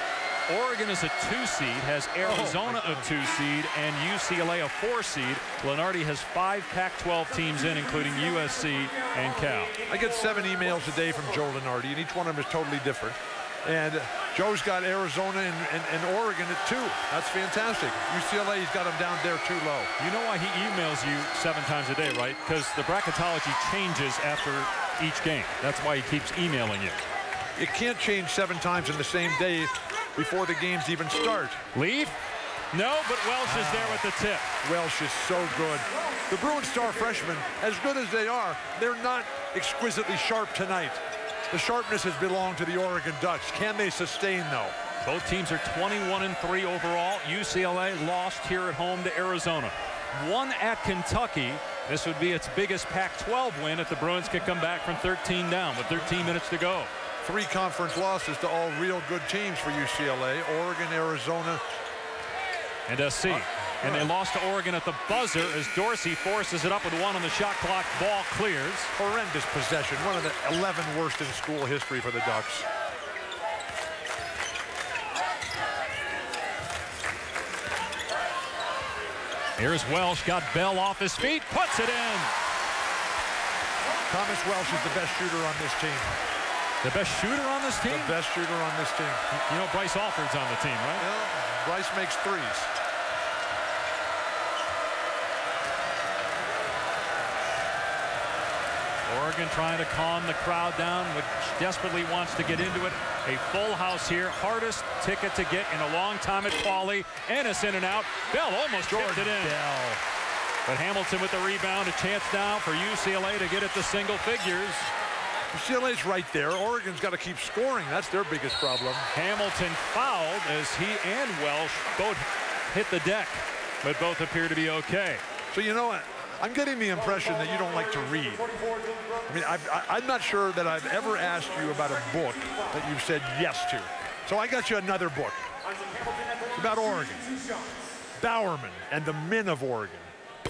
Oregon as a 2 seed, has Arizona a 2 seed, and UCLA a 4 seed. Lunardi has 5 Pac-12 teams in, including USC and Cal. I get 7 emails a day from Joe Lunardi, and each one of them is totally different. And Joe's got Arizona and Oregon at 2. That's fantastic. UCLA's got them down there too low. You know why he emails you 7 times a day, right? Because the bracketology changes after each game. That's why he keeps emailing you. It can't change 7 times in the same day before the games even start. Leaf? No, but Welsh is there with the tip. Welsh is so good. The Bruin star freshmen, as good as they are, they're not exquisitely sharp tonight. The sharpness has belonged to the Oregon Ducks. Can they sustain, though? Both teams are 21-3 overall. UCLA lost here at home to Arizona. 1 at Kentucky. This would be its biggest Pac-12 win if the Bruins can come back from 13 down with 13 minutes to go. 3 conference losses to all real good teams for UCLA. Oregon, Arizona, and SC. And they lost to Oregon at the buzzer as Dorsey forces it up with 1 on the shot clock. Ball clears. Horrendous possession. One of the 11 worst in school history for the Ducks. Here's Welsh. Got Bell off his feet. Puts it in. Thomas Welsh is the best shooter on this team. The best shooter on this team? The best shooter on this team. You know Bryce Alford's on the team, right? Yeah, Bryce makes 3s. Oregon trying to calm the crowd down, which desperately wants to get into it. A full house here. Hardest ticket to get in a long time at Pauley. Ennis in and out. Bell almost tipped it in. Bell. But Hamilton with the rebound. A chance now for UCLA to get it to single figures. UCLA's right there. Oregon's got to keep scoring. That's their biggest problem. Hamilton fouled as he and Welsh both hit the deck, but both appear to be okay. So you know what? I'm getting the impression that you don't like to read. I mean, I'm not sure that I've ever asked you about a book that you've said yes to. So I got you another book. It's about Oregon. Bowerman and the Men of Oregon.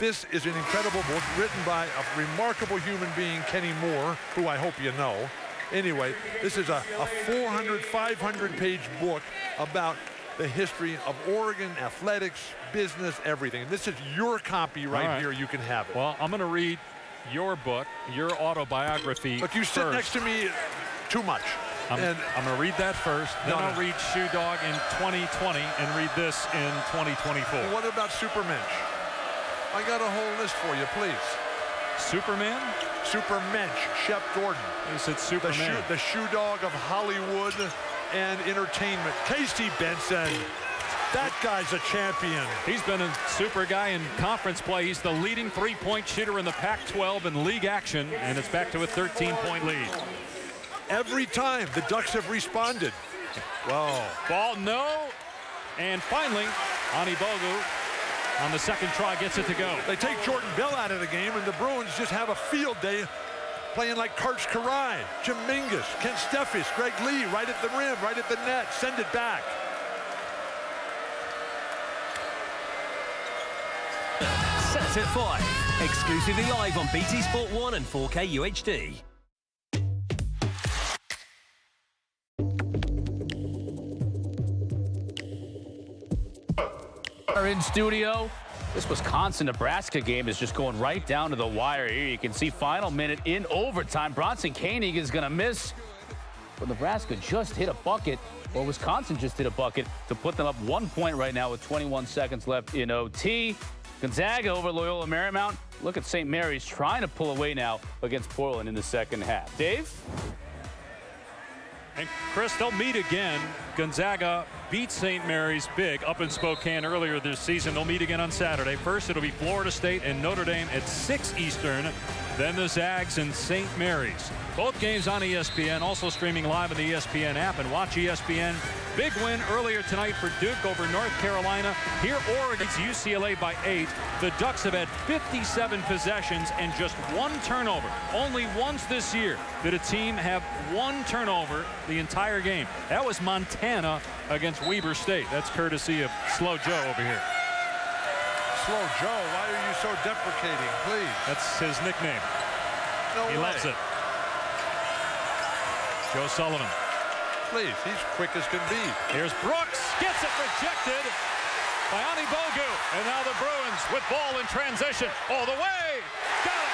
This is an incredible book written by a remarkable human being, Kenny Moore, who I hope you know. Anyway, this is a 400, 500-page book about the history of Oregon, athletics, business, everything. This is your copy right here. You can have it. Well, I'm going to read your book, your autobiography. Look, you sit next to me too much. I'm going to read that first, then I'll read Shoe Dog in 2020 and read this in 2024. Well, what about Supermensch? I got a whole list for you, please. Superman? Supermensch, Shep Gordon. You said Superman. The shoe dog of Hollywood and entertainment. Casey Benson. That guy's a champion. He's been a super guy in conference play. He's the leading three-point shooter in the Pac-12 in league action, and it's back to a 13-point lead. Every time the Ducks have responded. Whoa. Ball, no. And finally, Ani Bogu on the second try gets it to go. They take Jordan Bell out of the game, and the Bruins just have a field day playing like Karch Karai, Jim Mingus, Kent Steffes, Greg Lee, right at the rim, right at the net. Send it back. Set at 5. Exclusively live on BT Sport 1 and 4K UHD. Are in studio. This Wisconsin-Nebraska game is just going right down to the wire here. You can see final minute in overtime. Bronson Koenig is going to miss. But Nebraska just hit a bucket, or Wisconsin just hit a bucket to put them up 1 point right now with 21 seconds left in OT. Gonzaga over Loyola Marymount. Look at St. Mary's trying to pull away now against Portland in the second half. Dave? And Chris, they'll meet again. Gonzaga beat St. Mary's big up in Spokane earlier this season. They'll meet again on Saturday. First, it'll be Florida State and Notre Dame at 6 Eastern. Then the Zags and St. Mary's. Both games on ESPN, also streaming live on the ESPN app. And watch ESPN. Big win earlier tonight for Duke over North Carolina. Here, Oregon's UCLA by 8. The Ducks have had 57 possessions and just 1 turnover. Only once this year did a team have 1 turnover the entire game. That was Montana against Weber State. That's courtesy of Slow Joe over here. Slow Joe, why are you so deprecating, please? That's his nickname. No he way. loves it. Joe Sullivan. Please, he's quick as can be. Here's Brooks, gets it rejected by Ani Bogu. And now the Bruins with ball in transition all the way. Got it.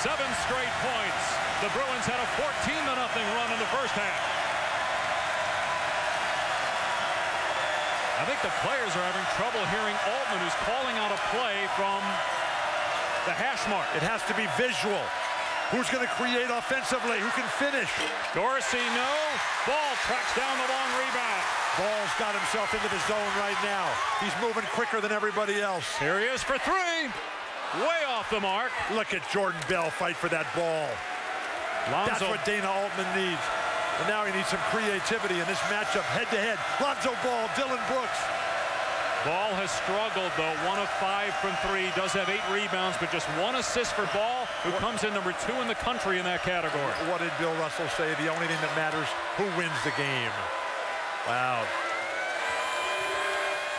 Seven straight points. The Bruins had a 14-0 run in the first half. I think the players are having trouble hearing Altman, who's calling out a play from the hash mark. It has to be visual. Who's going to create offensively? Who can finish? Dorsey, no. Ball tracks down the long rebound. Ball's got himself into the zone right now. He's moving quicker than everybody else. Here he is for 3. Way off the mark. Look at Jordan Bell fight for that ball. Lonzo. That's what Dana Altman needs. And now he needs some creativity in this matchup head-to-head. Lonzo Ball, Dylan Brooks. Ball has struggled, though. 1 of 5 from 3. Does have 8 rebounds, but just 1 assist for Ball, who comes in number 2 in the country in that category. What did Bill Russell say? The only thing that matters, who wins the game. Wow.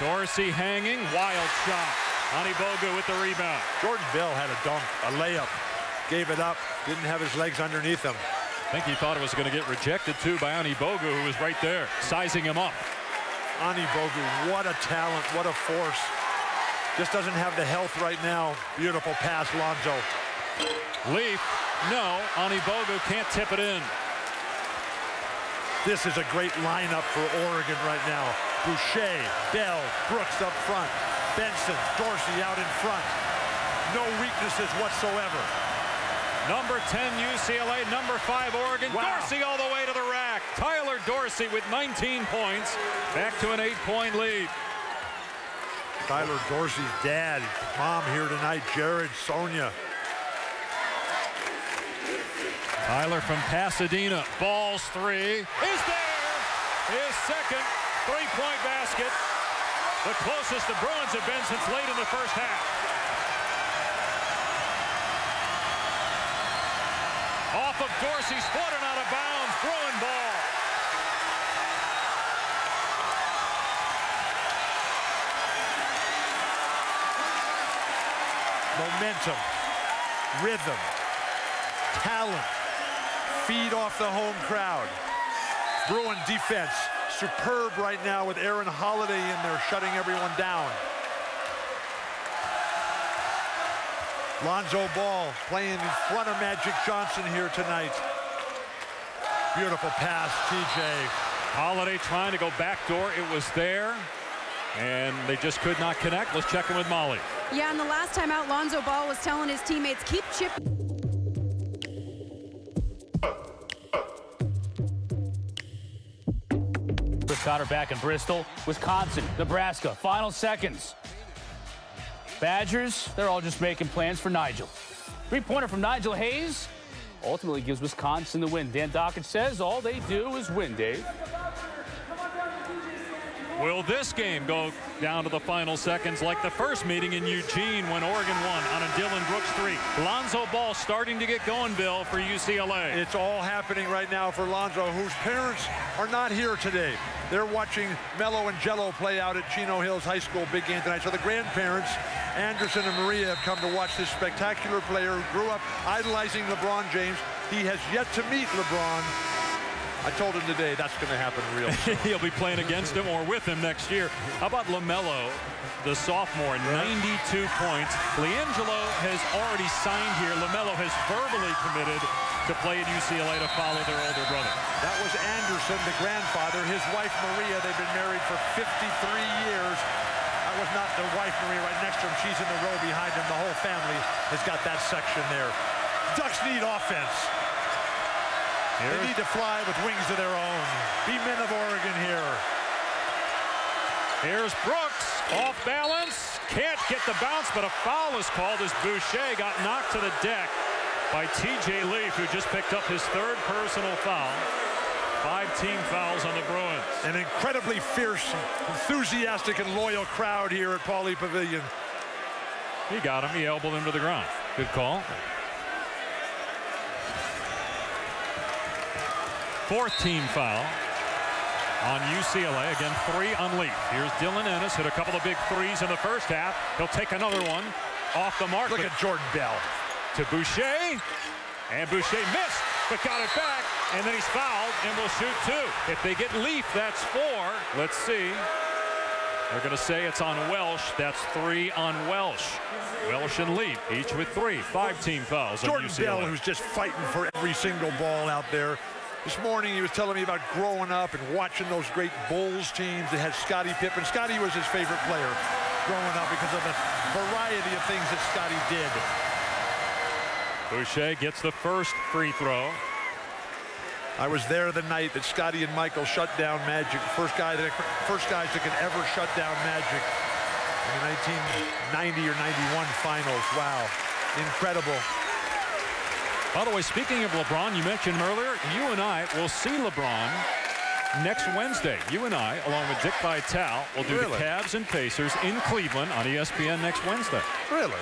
Dorsey hanging. Wild shot. Ani Bogu with the rebound. Jordan Bell had a dunk, a layup. Gave it up. Didn't have his legs underneath him. I think he thought it was going to get rejected, too, by Ani Bogu, who was right there, sizing him up. Ani Bogu, what a talent, what a force. Just doesn't have the health right now. Beautiful pass, Lonzo. Leaf, no. Ani Bogu can't tip it in. This is a great lineup for Oregon right now. Boucher, Bell, Brooks up front. Benson, Dorsey out in front. No weaknesses whatsoever. Number 10 UCLA, number 5 Oregon. Wow. Dorsey all the way to the rack. Tyler Dorsey with 19 points. Back to an 8-point lead. Tyler Dorsey's dad, mom here tonight, Jared, Sonia. Tyler from Pasadena. Ball's 3. Is there. His second 3-point basket. The closest the Bruins have been since late in the first half. Off of Dorsey's foot and out of bounds. Bruin ball. Momentum, rhythm, talent, feed off the home crowd. Bruin defense, superb right now with Aaron Holiday in there shutting everyone down. Lonzo Ball playing in front of Magic Johnson here tonight. Beautiful pass, TJ. Holiday trying to go backdoor. It was there, and they just could not connect. Let's check in with Molly. Yeah, and the last time out, Lonzo Ball was telling his teammates, keep chipping. Chris Cotter back in Bristol, Wisconsin, Nebraska, final seconds. Badgers, they're all just making plans for Nigel. 3-pointer from Nigel Hayes ultimately gives Wisconsin the win. Dan Dockett says all they do is win, Dave. Will this game go down to the final seconds like the first meeting in Eugene when Oregon won on a Dylan Brooks 3? Lonzo Ball starting to get going, Bill, for UCLA. It's all happening right now for Lonzo, whose parents are not here today. They're watching Mello and Jello play out at Chino Hills High School big game tonight. So the grandparents, Anderson and Maria, have come to watch this spectacular player who grew up idolizing LeBron James. He has yet to meet LeBron. I told him today that's going to happen real soon. He'll be playing against him or with him next year. How about LaMelo, the sophomore, 92 points. LiAngelo has already signed here. LaMelo has verbally committed to play at UCLA to follow their older brother. That was Anderson. Jackson, the grandfather, his wife Maria, they've been married for 53 years. That was not the wife Maria right next to him. She's in the row behind him. The whole family has got that section there. Ducks need offense. They need to fly with wings of their own. Be men of Oregon here. Here's Brooks, off balance. Can't get the bounce, but a foul is called as Boucher got knocked to the deck by T.J. Leaf, who just picked up his 3rd personal foul. 5 team fouls on the Bruins. An incredibly fierce, enthusiastic, and loyal crowd here at Pauley Pavilion. He got him. He elbowed him to the ground. Good call. 4th team foul on UCLA. Again, 3 on Leaf. Here's Dylan Ennis, hit a couple of big threes in the first half. He'll take another one off the mark. Look at Jordan Bell. To Boucher. And Boucher missed, but got it back. And then he's fouled and will shoot 2. If they get Leaf, that's 4. Let's see. They're going to say it's on Welsh. That's 3 on Welsh. Welsh and Leaf, each with 3. 5 team fouls on UCLA. Jordan Bell, who's just fighting for every single ball out there. This morning he was telling me about growing up and watching those great Bulls teams that had Scottie Pippen. Scottie was his favorite player growing up because of the variety of things that Scottie did. Boucher gets the first free throw. I was there the night that Scottie and Michael shut down Magic. First guys that could ever shut down Magic in the 1990 or 91 finals. Wow, incredible. By the way, speaking of LeBron, you mentioned him earlier. You and I will see LeBron next Wednesday. You and I, along with Dick Vitale, will do the Cavs and Pacers in Cleveland on ESPN next Wednesday. Really?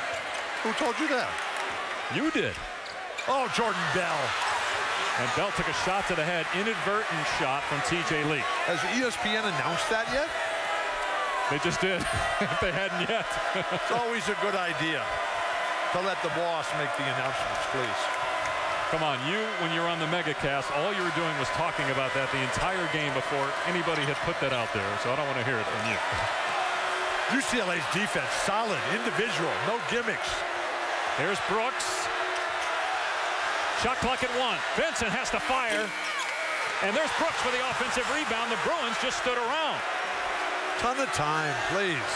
Who told you that? You did. Oh, Jordan Bell. And Bell took a shot to the head, inadvertent shot from T.J. Lee. Has ESPN announced that yet? They just did. They hadn't yet. It's always a good idea to let the boss make the announcements, please. Come on, when you're on the MegaCast, all you were doing was talking about that the entire game before anybody had put that out there, so I don't want to hear it from you. UCLA's defense, solid, individual, no gimmicks. Here's Brooks. Shot clock at 1. Benson has to fire. And there's Brooks for the offensive rebound. The Bruins just stood around. Ton of time, please.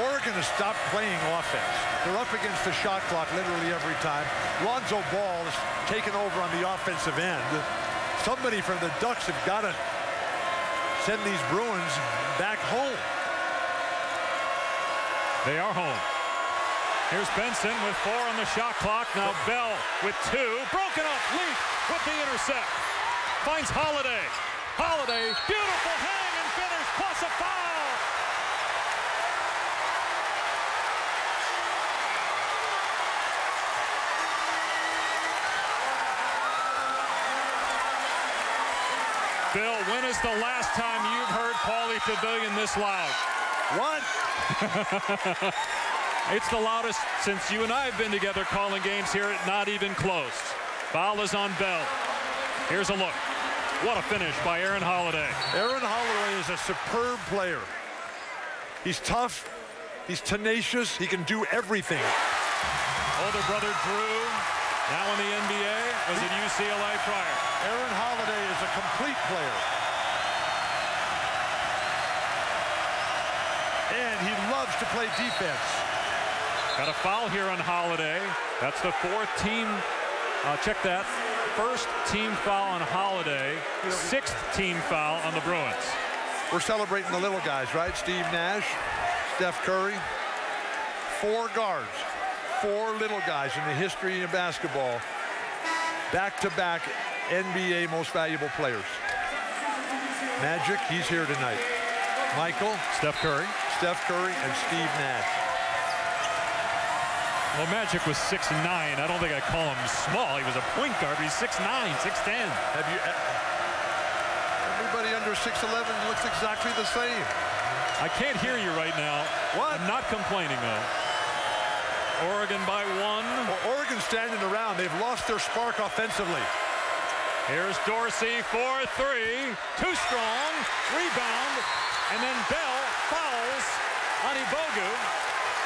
Oregon has stopped playing offense. They're up against the shot clock literally every time. Lonzo Ball is taken over on the offensive end. Somebody from the Ducks have got to send these Bruins back home. They are home. Here's Benson with 4 on the shot clock. Now Bell with 2. Broken up. Leaf with the intercept. Finds Holiday. Holiday, beautiful hang and finish, plus a foul. Bill, when is the last time you've heard Pauley Pavilion this loud? What? It's the loudest since you and I have been together calling games here at Not Even Close. Foul is on Bell. Here's a look. What a finish by Aaron Holiday. Aaron Holiday is a superb player. He's tough. He's tenacious. He can do everything. Older brother Drew, now in the NBA, was at UCLA prior. Aaron Holiday is a complete player. And he loves to play defense. Got a foul here on Holiday. That's the 4th team. Check that. 1st team foul on Holiday. 6th team foul on the Bruins. We're celebrating the little guys, right? Steve Nash, Steph Curry. 4 guards. 4 little guys in the history of basketball. Back-to-back NBA most valuable players. Magic, he's here tonight. Michael. Steph Curry. Steph Curry and Steve Nash. Well, Magic was 6'9". I don't think I'd call him small. He was a point guard. He's 6'9", 6'10". Have you? Everybody under 6'11" looks exactly the same. I can't hear you right now. What? I'm not complaining, though. Oregon by 1. Well, Oregon's standing around. They've lost their spark offensively. Here's Dorsey for 3. Too strong. Rebound. And then Bell fouls on Ibogu.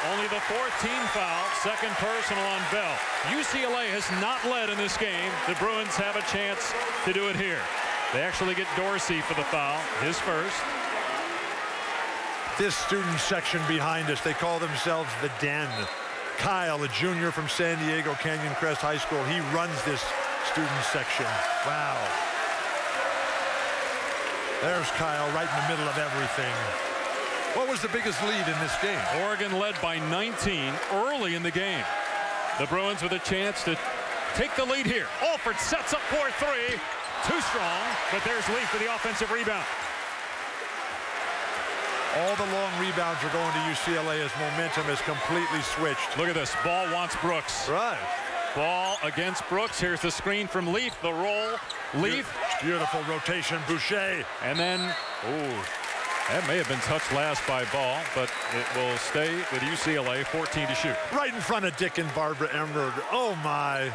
Only the 4th team foul, second personal on Bell. UCLA has not led in this game. The Bruins have a chance to do it here. They actually get Dorsey for the foul, his first. This student section behind us, they call themselves the Den. Kyle, a junior from San Diego Canyon Crest High School, he runs this student section. Wow. There's Kyle right in the middle of everything. What was the biggest lead in this game? Oregon led by 19 early in the game. The Bruins with a chance to take the lead here. Alford sets up for 3. Too strong, but there's Lee for the offensive rebound. All the long rebounds are going to UCLA as momentum is completely switched. Look at this. Ball wants Brooks. Right. Ball against Brooks. Here's the screen from Leaf. The roll. Leaf. Beautiful rotation. Boucher. And then, ooh, that may have been touched last by Ball, but it will stay with UCLA. 14 to shoot. Right in front of Dick and Barbara Emberg. Oh, my.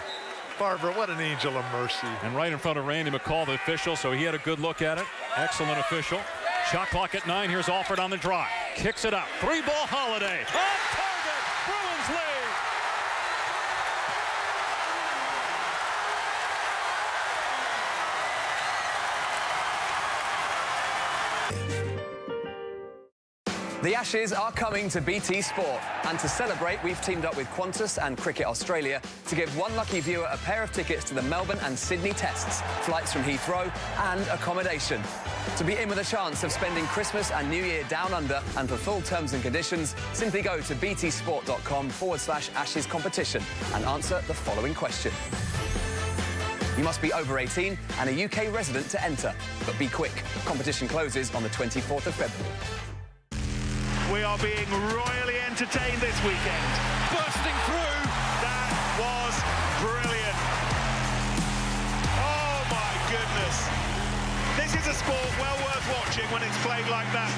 Barbara, what an angel of mercy. And right in front of Randy McCall, the official, so he had a good look at it. Excellent official. Shot clock at 9. Here's Alford on the drive. Kicks it up. 3-ball Holiday. Off target. Bruins lead. The Ashes are coming to BT Sport, and to celebrate, we've teamed up with Qantas and Cricket Australia to give one lucky viewer a pair of tickets to the Melbourne and Sydney Tests, flights from Heathrow and accommodation. To be in with a chance of spending Christmas and New Year down under, and for full terms and conditions, simply go to btsport.com/Ashes competition and answer the following question. You must be over 18 and a UK resident to enter, but be quick. Competition closes on the 24th of February. We are being royally entertained this weekend. Bursting through, that was brilliant. Oh my goodness. This is a sport well worth watching when it's played like that.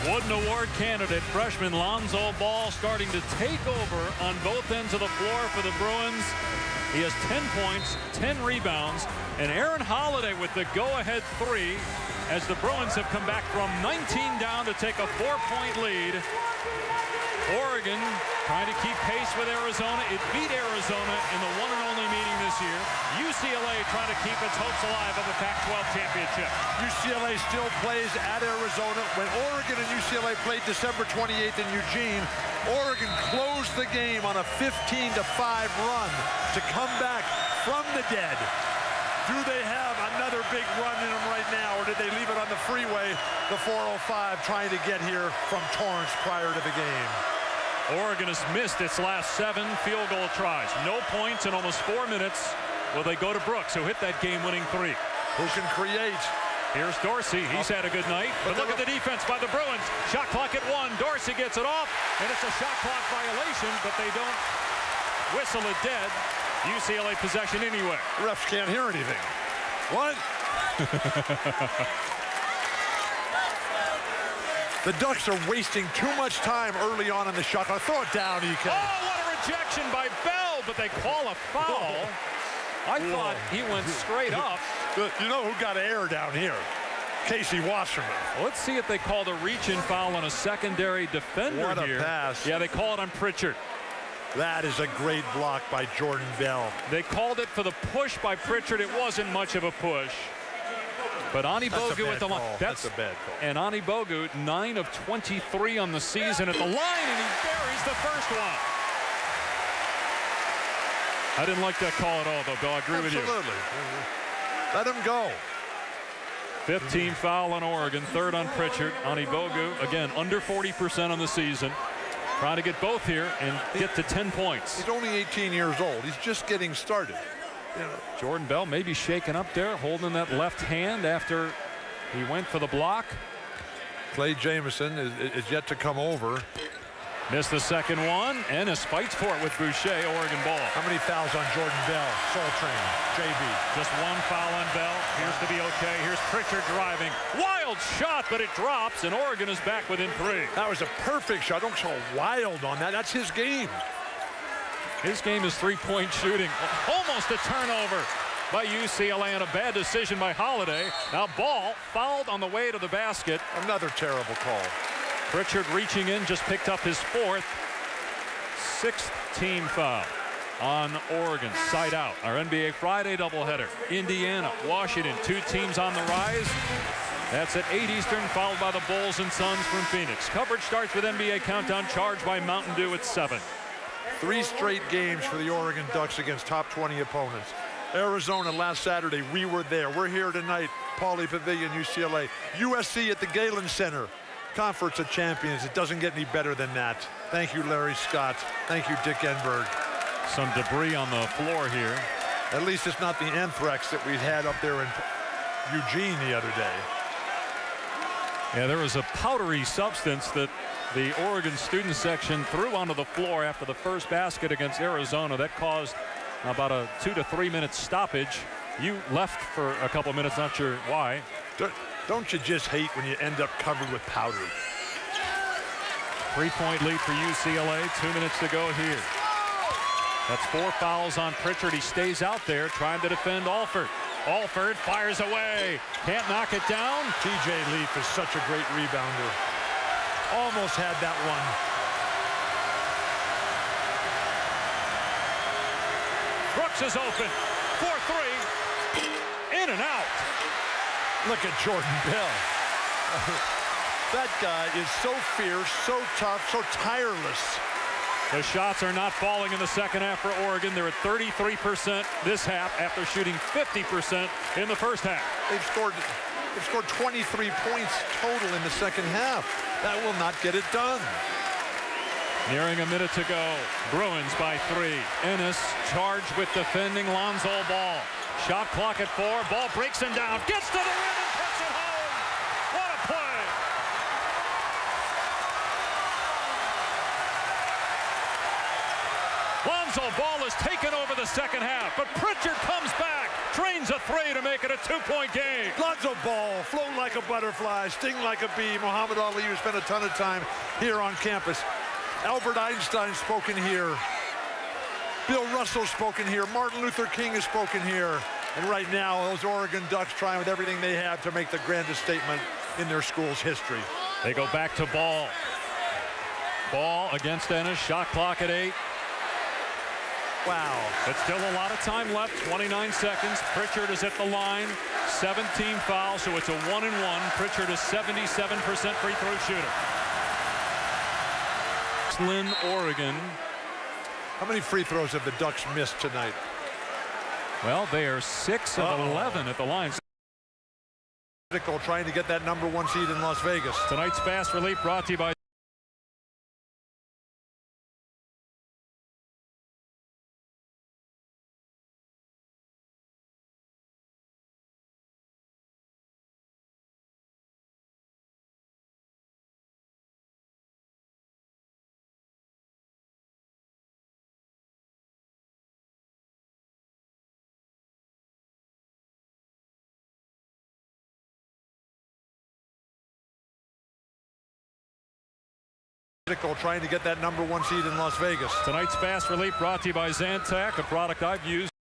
Wooden Award candidate freshman Lonzo Ball starting to take over on both ends of the floor for the Bruins. He has 10 points, 10 rebounds, and Aaron Holiday with the go-ahead 3 as the Bruins have come back from 19 down to take a 4-point lead. Oregon trying to keep pace with Arizona. It beat Arizona in the one and only meeting this year. UCLA trying to keep its hopes alive of the Pac-12 championship. UCLA still plays at Arizona. When Oregon and UCLA played December 28th in Eugene, Oregon closed the game on a 15-5 run to come back from the dead. Do they have another big run in them right now, or did they leave it on the freeway, the 405, trying to get here from Torrance prior to the game? Oregon has missed its last 7 field goal tries. No points in almost 4 minutes. Will they go to Brooks, who hit that game-winning 3? Who can create? Here's Dorsey. He's had a good night. But look at the defense by the Bruins. Shot clock at 1. Dorsey gets it off, and it's a shot clock violation, but they don't whistle it dead. UCLA possession anyway. Refs can't hear anything. What? The Ducks are wasting too much time early on in the shot clock. Throw it down, EK. Oh, what a rejection by Bell, but they call a foul. I thought he went straight up. You know who got air down here? Casey Wasserman. Let's see if they called a reach-in foul on a secondary defender what here. What a pass. Yeah, they call it on Pritchard. That is a great block by Jordan Bell. They called it for the push by Pritchard. It wasn't much of a push. But Ani Bogu at the line. That's a bad call. And Ani Bogu, 9 of 23 on the season at the line, and he buries the first one. I didn't like that call at all, though, Bill. I agree with you. Absolutely. Let him go. 15 foul on Oregon, 3rd on Pritchard. Ani Bogu, again, under 40% on the season. Trying to get both here and get to 10 points. He's only 18 years old. He's just getting started. You know. Jordan Bell maybe shaking up there, holding that left hand after he went for the block. Clay Jamison is yet to come over. Missed the second one, and Ennis fights for it with Boucher, Oregon ball. How many fouls on Jordan Bell? Soul Train, JB. Just 1 foul on Bell. Here's to be okay. Here's Pritchard driving. Wild shot, but it drops, and Oregon is back within 3. That was a perfect shot. Don't go wild on that. That's his game. His game is three-point shooting. Almost a turnover by UCLA and a bad decision by Holiday. Now Ball fouled on the way to the basket. Another terrible call. Pritchard reaching in, just picked up his fourth. Sixth team foul on Oregon. Side out. Our NBA Friday doubleheader. Indiana, Washington, two teams on the rise. That's at 8 Eastern, followed by the Bulls and Suns from Phoenix. Coverage starts with NBA Countdown, charged by Mountain Dew at 7. 3 straight games for the Oregon Ducks against top 20 opponents. Arizona last Saturday, we were there. We're here tonight, Pauley Pavilion, UCLA. USC at the Galen Center. Conference of Champions. It doesn't get any better than that. Thank you, Larry Scott. Thank you, Dick Enberg. Some debris on the floor here. At least it's not the anthrax that we had up there in Eugene the other day. Yeah, there was a powdery substance that the Oregon student section threw onto the floor after the first basket against Arizona. That caused about a 2 to 3 minute stoppage. You left for a couple minutes, not sure why. Don't you just hate when you end up covered with powder? 3-point lead for UCLA. 2 minutes to go here. That's 4 fouls on Pritchard. He stays out there trying to defend Alford. Alford fires away. Can't knock it down. TJ Leaf is such a great rebounder. Almost had that one. Brooks is open. 4-3. In and out. Look at Jordan Bell. That guy is so fierce, so tough, so tireless. The shots are not falling in the second half for Oregon. They're at 33% this half after shooting 50% in the first half. They've scored 23 points total in the second half. That will not get it done. Nearing a minute to go. Bruins by 3. Ennis charged with defending Lonzo Ball. Shot clock at 4. Ball breaks him down. Gets to the rim and puts it home. What a play. Lonzo Ball has taken over the second half, but Pritchard comes back, drains a 3 to make it a 2-point game. Lonzo Ball, float like a butterfly, sting like a bee. Muhammad Ali, who spent a ton of time here on campus. Albert Einstein spoken here. Bill Russell spoken here. Martin Luther King has spoken here. And right now, those Oregon Ducks trying with everything they have to make the grandest statement in their school's history. They go back to Ball. Ball against Ennis. Shot clock at 8. Wow. But still a lot of time left. 29 seconds. Pritchard is at the line. 17 fouls, so it's a 1-and-1. Pritchard is 77% free throw shooter. Lynn, Oregon. How many free throws have the Ducks missed tonight? Well, they are 6 of 11 at the line. Critical trying to get that #1 seed in Las Vegas. Tonight's Fast Relief brought to you by trying to get that #1 seed in Las Vegas. Tonight's Fast Relief brought to you by Zantac, a product I've used.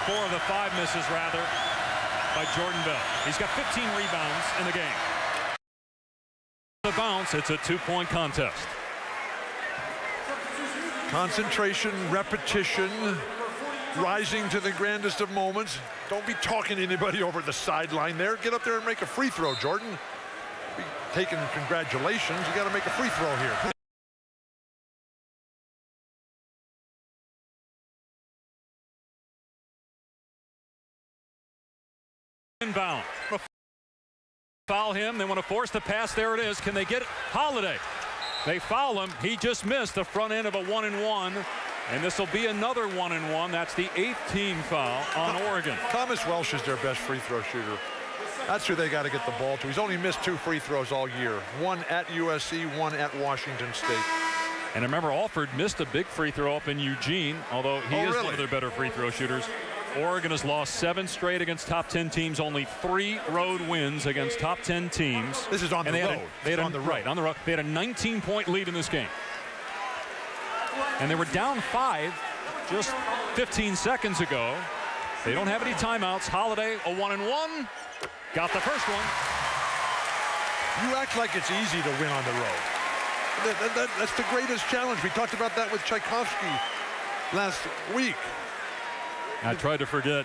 4 of the 5 misses, rather, by Jordan Bell. He's got 15 rebounds in the game. The bounce, it's a 2-point contest. Concentration, repetition, rising to the grandest of moments. Don't be talking to anybody over the sideline there. Get up there and make a free throw, Jordan. Be taking congratulations. You got to make a free throw here. Inbound. Foul him. They want to force the pass. There it is. Can they get it? Holiday. They foul him. He just missed the front end of a 1-and-1. And this will be another 1-and-1. That's the 8th team foul on Oregon. Thomas Welsh is their best free throw shooter. That's who they got to get the ball to. He's only missed 2 free throws all year. 1 at USC, 1 at Washington State. And remember, Alford missed a big free throw up in Eugene, although he is one of their better free throw shooters. Oregon has lost 7 straight against top 10 teams, only 3 road wins against top 10 teams. This is on the road. On the road. They had a 19-point lead in this game. And they were down 5 just 15 seconds ago. They don't have any timeouts. Holiday, a 1-and-1. Got the first one. You act like it's easy to win on the road. That's the greatest challenge. We talked about that with Tchaikovsky last week. I tried to forget.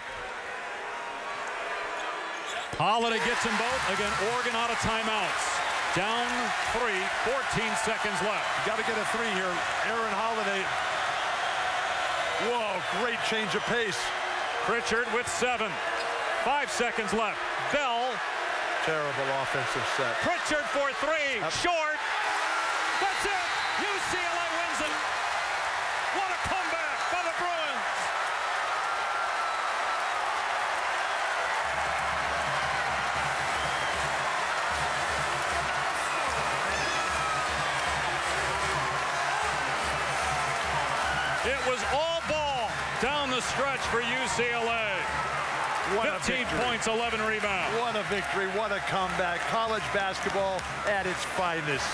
Holiday gets them both. Again, Oregon out of timeouts. Down 3, 14 seconds left. Got to get a 3 here. Aaron Holiday. Whoa, great change of pace. Pritchard with 7. 5 seconds left. Bell. Terrible offensive set. Pritchard for 3. Short. That's it. UCLA wins it. What a comeback by the Bruins. It was all ball down the stretch for UCLA. 15 points, 11 rebounds. What a victory, what a comeback. College basketball at its finest.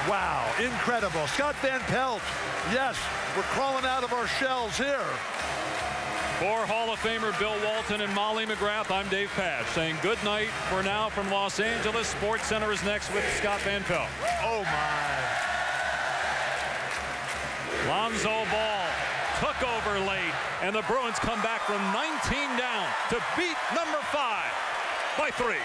Wow, incredible. Scott Van Pelt, yes, we're crawling out of our shells here. For Hall of Famer Bill Walton and Molly McGrath, I'm Dave Pash saying good night for now from Los Angeles. Sports Center is next with Scott Van Pelt. Oh, my. Lonzo Ball took over late, and the Bruins come back from 19 down to beat number 5 by 3.